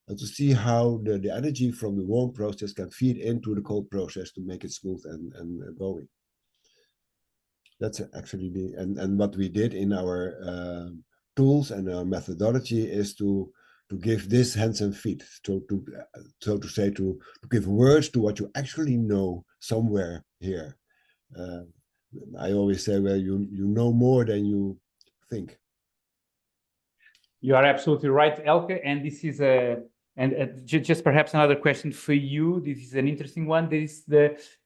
And to see how the energy from the warm process can feed into the cold process to make it smooth and going. That's actually and what we did in our tools and our methodology is to give this hands and feet, so to say, to give words to what you actually know somewhere here. I always say, well, you know more than you think. You are absolutely right, Eelke, and this is just perhaps another question for you. This is an interesting one. This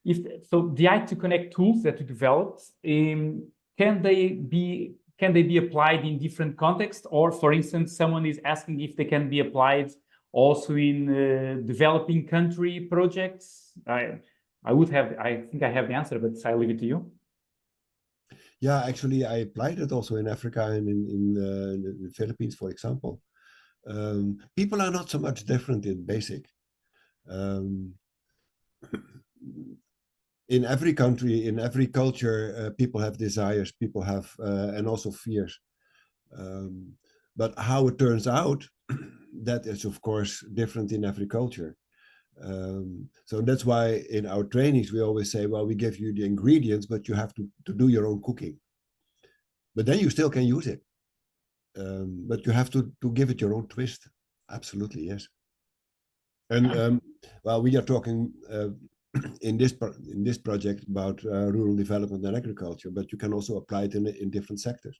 is so the i2connect tools that you developed, can they be applied in different contexts? Or, for instance, someone is asking if they can be applied also in developing country projects. I think I have the answer, but I leave it to you. Yeah, actually, I applied it also in Africa and in the Philippines, for example. People are not so much different in basic. In every country, in every culture, people have desires, people have, and also fears. But how it turns out, that is, of course, different in every culture. So that's why in our trainings, we always say, well, we give you the ingredients, but you have to do your own cooking. But then you still can use it. But you have to give it your own twist. Absolutely, yes. And well, we are talking in this project about rural development and agriculture, but you can also apply it in different sectors.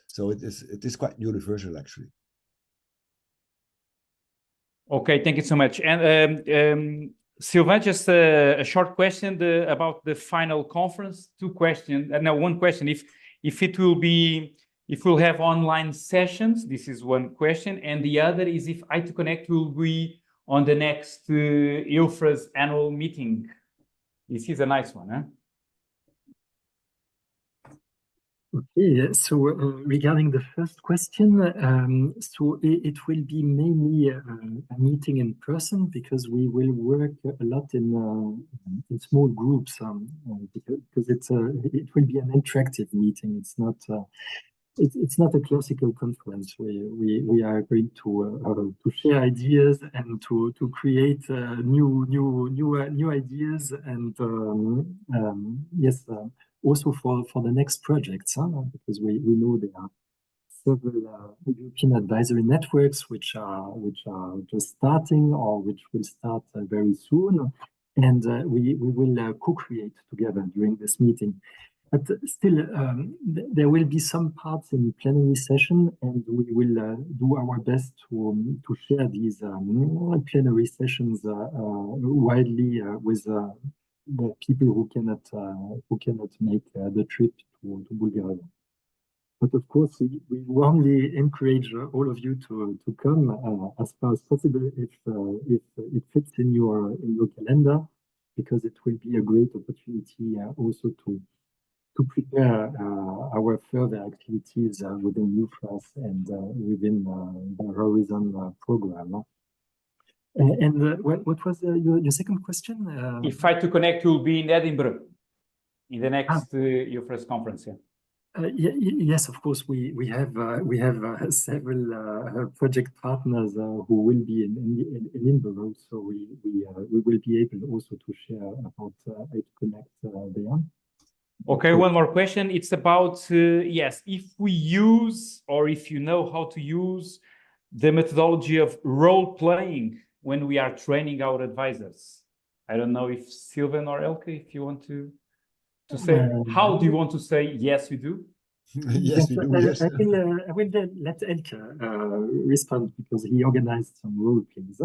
So it is quite universal, actually. Okay, thank you so much. And Sylvain, just a short question about the final conference. Two questions. No, one question. If it will be if we'll have online sessions. This is one question. And the other is if i2connect will be on the next EUFRAS annual meeting. This is a nice one, huh? Okay, so regarding the first question, so it will be mainly a meeting in person because we will work a lot in small groups because it will be an interactive meeting. It's not a classical conference. We are going to share ideas and to create new ideas and yes. Also for the next projects, because we know there are several European advisory networks which are just starting or which will start very soon, and we will co-create together during this meeting. But still, there will be some parts in plenary session, and we will do our best to share these plenary sessions widely with the people who cannot make the trip to Bulgaria. But of course, we warmly encourage all of you to come as far as possible if it fits in your calendar, because it will be a great opportunity also to prepare our further activities within EUFRAS and within the Horizon program. And what was your second question? If i2connect will be in Edinburgh in the next EUFRAS conference, yeah. Yes, of course. We have several project partners who will be in Edinburgh, so we will be able also to share about i2connect there. Okay, one more question. It's about yes, if we use or if you know how to use the methodology of role playing when we are training our advisors. I don't know if Sylvain or Eelke, if you want to say, how do you want to say, yes, we do? Yes, we do, yes. I will let Eelke respond because he organized some role plays.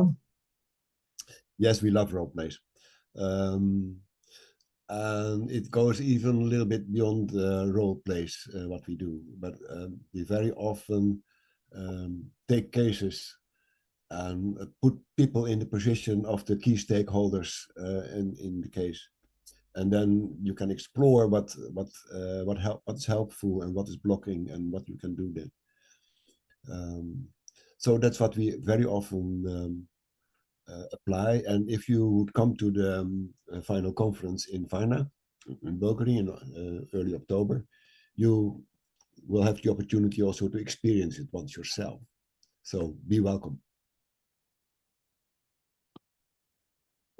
Yes, we love role plays. And it goes even a little bit beyond role plays, what we do. But we very often take cases and put people in the position of the key stakeholders in the case, and then you can explore what's helpful and what is blocking and what you can do then. So that's what we very often apply. And if you would come to the final conference in Varna, in Bulgaria, in early October, you will have the opportunity also to experience it once yourself. So be welcome.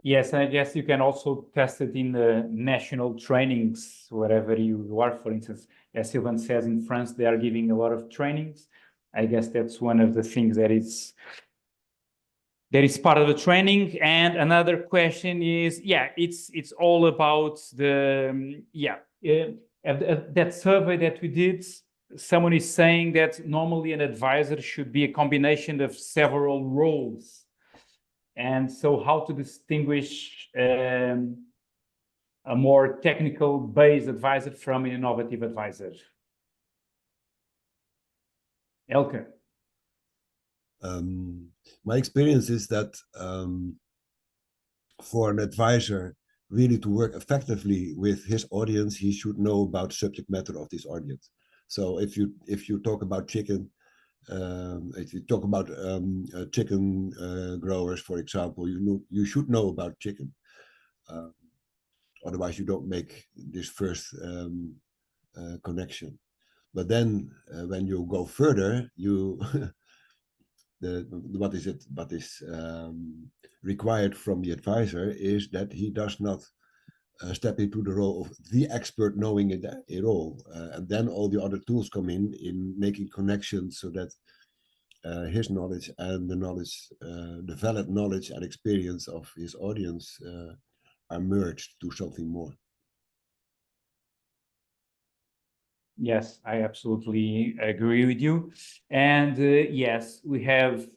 Yes, I guess you can also test it in the national trainings, wherever you are. For instance, as Sylvain says, in France, they are giving a lot of trainings. I guess that's one of the things that is part of the training. And another question is, yeah, it's all about the, that survey that we did. Someone is saying that normally an advisor should be a combination of several roles. And so how to distinguish a more technical based advisor from an innovative advisor? Eelke. My experience is that for an advisor really to work effectively with his audience, he should know about subject matter of this audience. So if you talk about chicken, if you talk about chicken growers, for example, you should know about chicken. Otherwise, you don't make this first connection. But then, when you go further, what is required from the advisor is that he does not step into the role of the expert knowing it all. And then all the other tools come in making connections so that his knowledge and the knowledge, the valid knowledge and experience of his audience are merged to something more. Yes, I absolutely agree with you. And yes, we have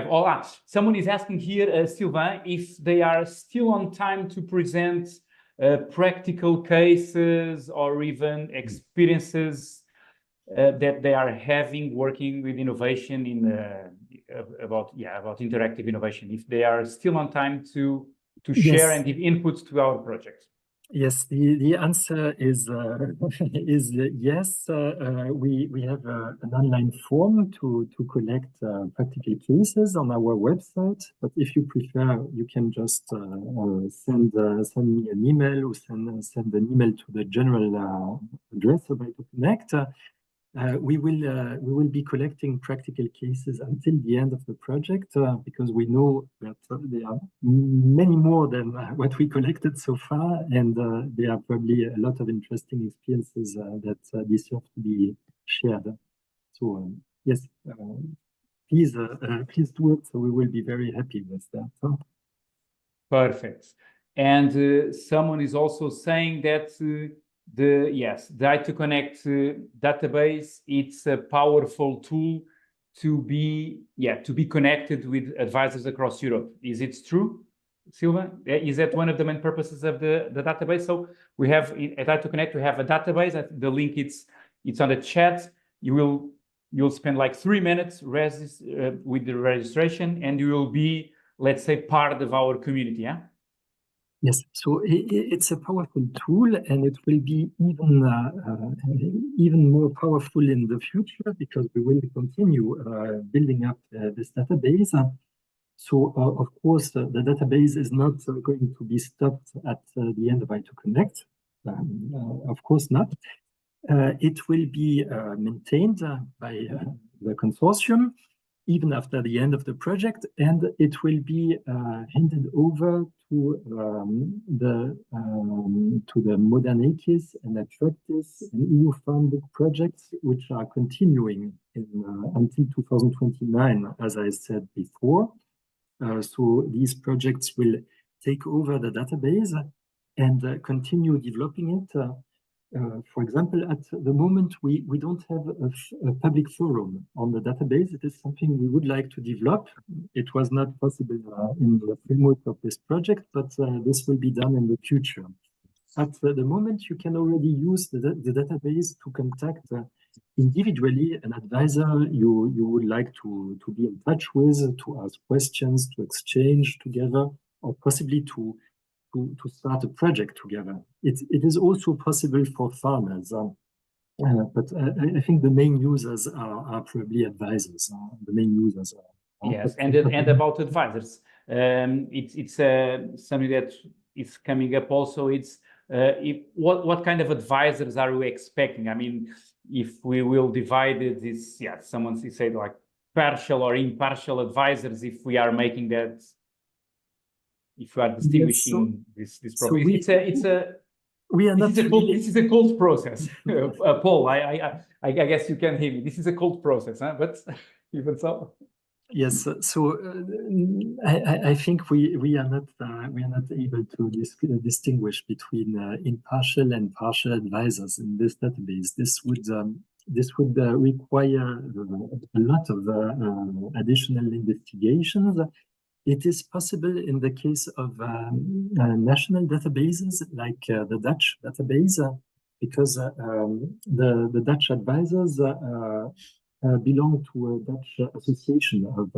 all. Someone is asking here, Sylvain, if they are still on time to present practical cases or even experiences that they are having working with innovation in about interactive innovation, if they are still on time to share Yes. and give inputs to our projects. Yes, the answer is yes. We have an online form to collect practical cases on our website. But if you prefer, you can just send me an email or send an email to the general address of i2connect. We will be collecting practical cases until the end of the project because we know that there are many more than what we collected so far, and there are probably a lot of interesting experiences that deserve to be shared. So yes, please do it. So we will be very happy with that. Perfect. And someone is also saying that the i2connect database, it's a powerful tool to be connected with advisors across Europe. Is it true, Sylvain? Is that one of the main purposes of the database? So we have at i2connect, we have a database. The link it's on the chat. You'll spend like 3 minutes with the registration, and you will be, let's say, part of our community. Yeah. Yes, so it's a powerful tool, and it will be even more powerful in the future because we will continue building up this database. So, of course, the database is not going to be stopped at the end of i2connect. Of course not. It will be maintained by the consortium even after the end of the project, and it will be handed over to the Moderator and Attractis and EU funded projects, which are continuing until 2029, as I said before. So these projects will take over the database and continue developing it. For example, at the moment, we don't have a public forum on the database. It is something we would like to develop. It was not possible in the framework of this project, but this will be done in the future. At the moment, you can already use the database to contact individually an advisor you would like to be in touch with, to ask questions, to exchange together, or possibly to start a project together. It is also possible for farmers, but I think the main users are probably advisors. The main users are. Yes, and about advisors, it's something that is coming up also. It's what kind of advisors are we expecting? I mean, if we will divide this, someone said like partial or impartial advisors, if we are making that. If you are distinguishing this problem, this is a cold process. Paul, I guess you can hear me. This is a cold process, huh? But even so. Yes, so I think we are not able to distinguish between impartial and partial advisors in this database. This would require a lot of additional investigations. It is possible in the case of national databases like the Dutch database, because the Dutch advisors belong to a Dutch association of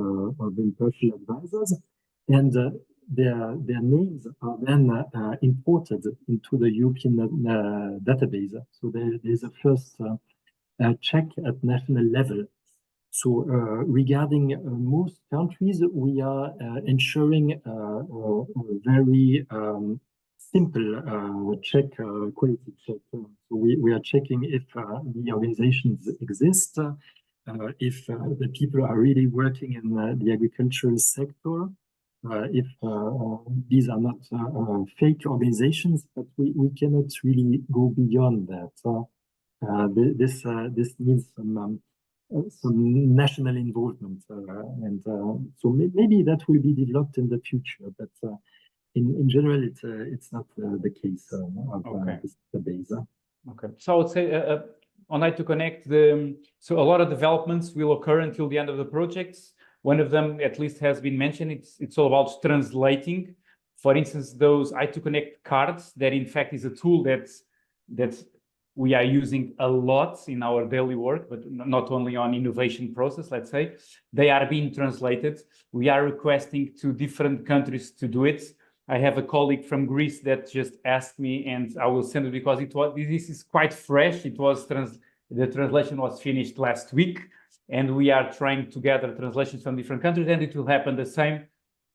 impartial advisors, and their names are then imported into the European database. So there's a first check at national level. So regarding most countries, we are ensuring a very simple quality check. So we are checking if the organizations exist, if the people are really working in the agricultural sector, if these are not fake organizations, but we cannot really go beyond that. This needs some national involvement, and so maybe that will be developed in the future, but in general, it's not the case of this database. Okay, so I would say on i2connect, so a lot of developments will occur until the end of the projects. One of them, at least, has been mentioned. It's all about translating, for instance, those i2connect cards. That in fact is a tool that we are using a lot in our daily work, but not only on innovation process, let's say. They are being translated. We are requesting to different countries to do it. I have a colleague from Greece that just asked me, and I will send it because this is quite fresh. The translation was finished last week, and we are trying to gather translations from different countries, and it will happen the same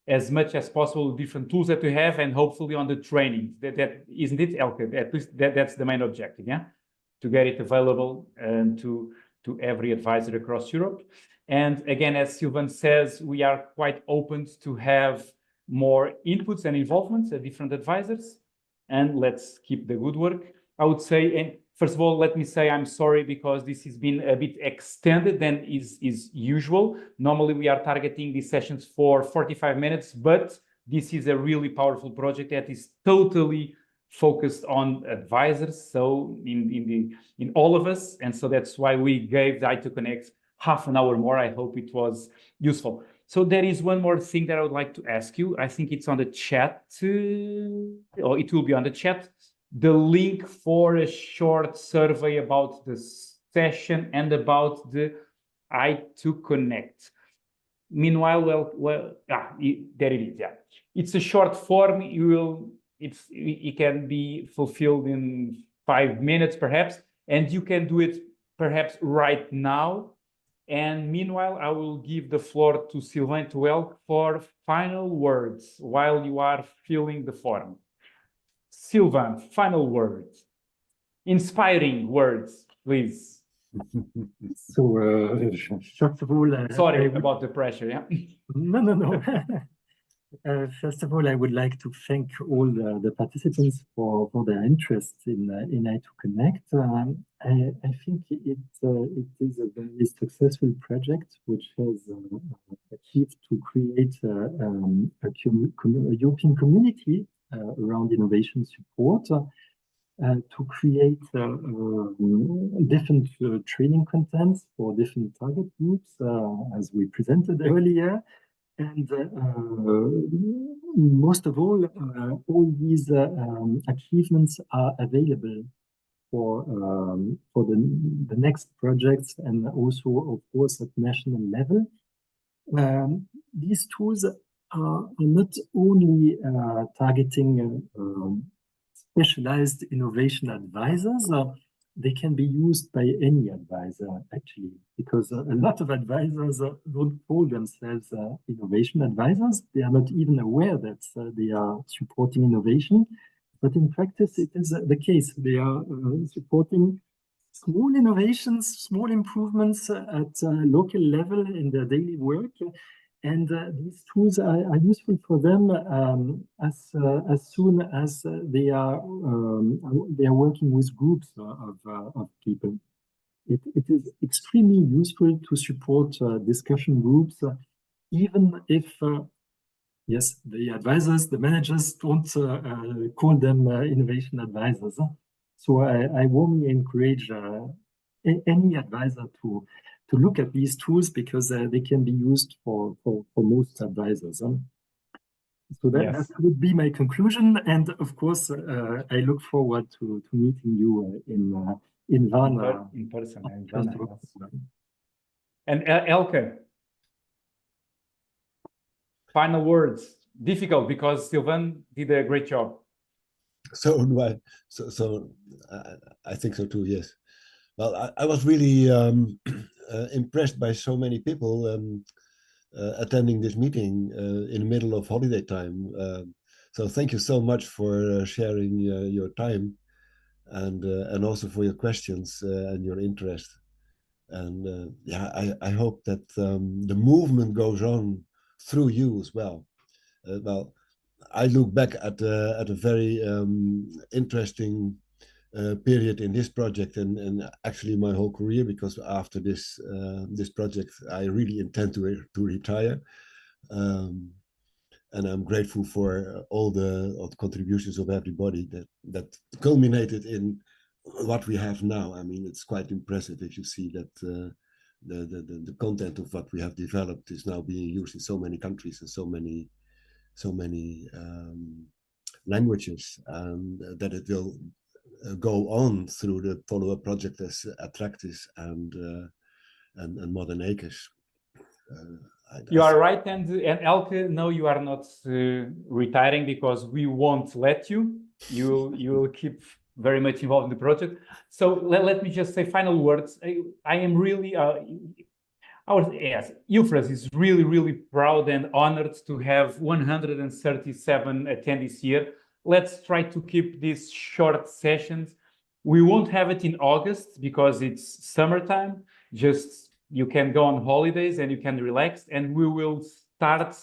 as much as possible with different tools that we have, and hopefully on the training. That isn't it, Eelke? At least that's the main objective, yeah? To get it available to every advisor across Europe. And again, as Sylvain says, we are quite open to have more inputs and involvements at different advisors, and let's keep the good work. I would say, and first of all, let me say I'm sorry because this has been a bit extended than is usual. Normally, we are targeting these sessions for 45 minutes, but this is a really powerful project that is totally focused on advisors, so in all of us, and so that's why we gave the i2connect half an hour more. I hope it was useful. So there is one more thing that I would like to ask you. I think it's on the chat, or it will be on the chat. The link for a short survey about the session and about the i2connect. Meanwhile, there it is. Yeah, it's a short form. It can be fulfilled in 5 minutes, perhaps, and you can do it perhaps right now. And meanwhile, I will give the floor to Sylvain for final words while you are filling the form. Sylvain, final words. Inspiring words, please. So, first of all, sorry about the pressure, yeah? No. First of all, I would like to thank all the participants for their interest in i2connect. I think it is a very successful project which has achieved to create a European community around innovation support, to create different training contents for different target groups, as we presented earlier. And most of all these achievements are available for the next projects, and also, of course, at national level. These tools are not only targeting specialized innovation advisors. They can be used by any advisor, actually, because a lot of advisors don't call themselves innovation advisors. They are not even aware that they are supporting innovation. But in practice, it is the case. They are supporting small innovations, small improvements at local level in their daily work. And these tools are useful for them as soon as they are working with groups of people. It is extremely useful to support discussion groups, even if yes, the advisors, the managers don't call them innovation advisors. So I warmly encourage any advisor to look at these tools, because they can be used for most advisors. So that would be my conclusion. And of course, I look forward to meeting you in Varna. In person. And Eelke, final words. Difficult because Sylvain did a great job. So I think so too, yes. Well, I was really impressed by so many people attending this meeting in the middle of holiday time. So thank you so much for sharing your time, and also for your questions and your interest. And yeah, I hope that the movement goes on through you as well. Well, I look back at a very interesting period in this project, and actually my whole career, because after this project I really intend to retire, and I'm grateful for all the contributions of everybody that culminated in what we have now. I mean, it's quite impressive if you see that the content of what we have developed is now being used in so many countries and so many languages, and that it will go on through the follow-up project as Attractis and Modern Acres. You are right, and Eelke, no, you are not retiring, because we won't let you. You will keep very much involved in the project. So let me just say final words. I am really EUFRAS is really proud and honored to have 137 attendees here. Let's try to keep these short sessions. We won't have it in August because it's summertime. Just you can go on holidays and you can relax, and we will start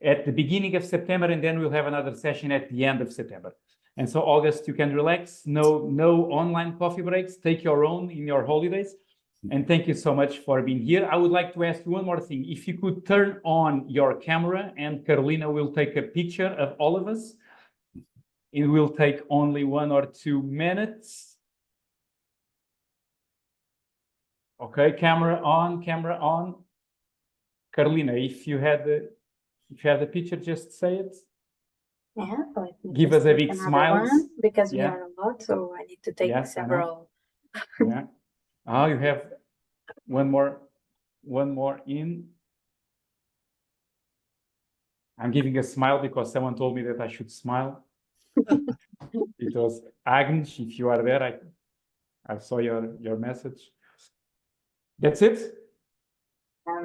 at the beginning of September, and then we'll have another session at the end of September. And so August, you can relax, no online coffee breaks, take your own in your holidays. And thank you so much for being here. I would like to ask you one more thing. If you could turn on your camera, and Carolina will take a picture of all of us. It will take only 1 or 2 minutes. Okay, camera on, camera on. Carolina, if you had the picture, just say it. Yeah, let me Give just us a take big another smile. one, because we Yeah. are a lot, so I need to take Yes, I know. several. Yeah. Oh, you have one more in. I'm giving a smile because someone told me that I should smile. It was Agnes. If you are there, I saw your message. That's it?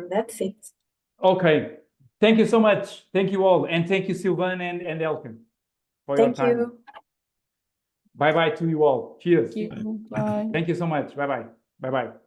That's it. Okay. Thank you so much. Thank you all. And thank you, Sylvain and Eelke, for your Thank time. you. Bye-bye to you all. Cheers. Thank you. Bye. Thank you so much. Bye-bye. Bye-bye.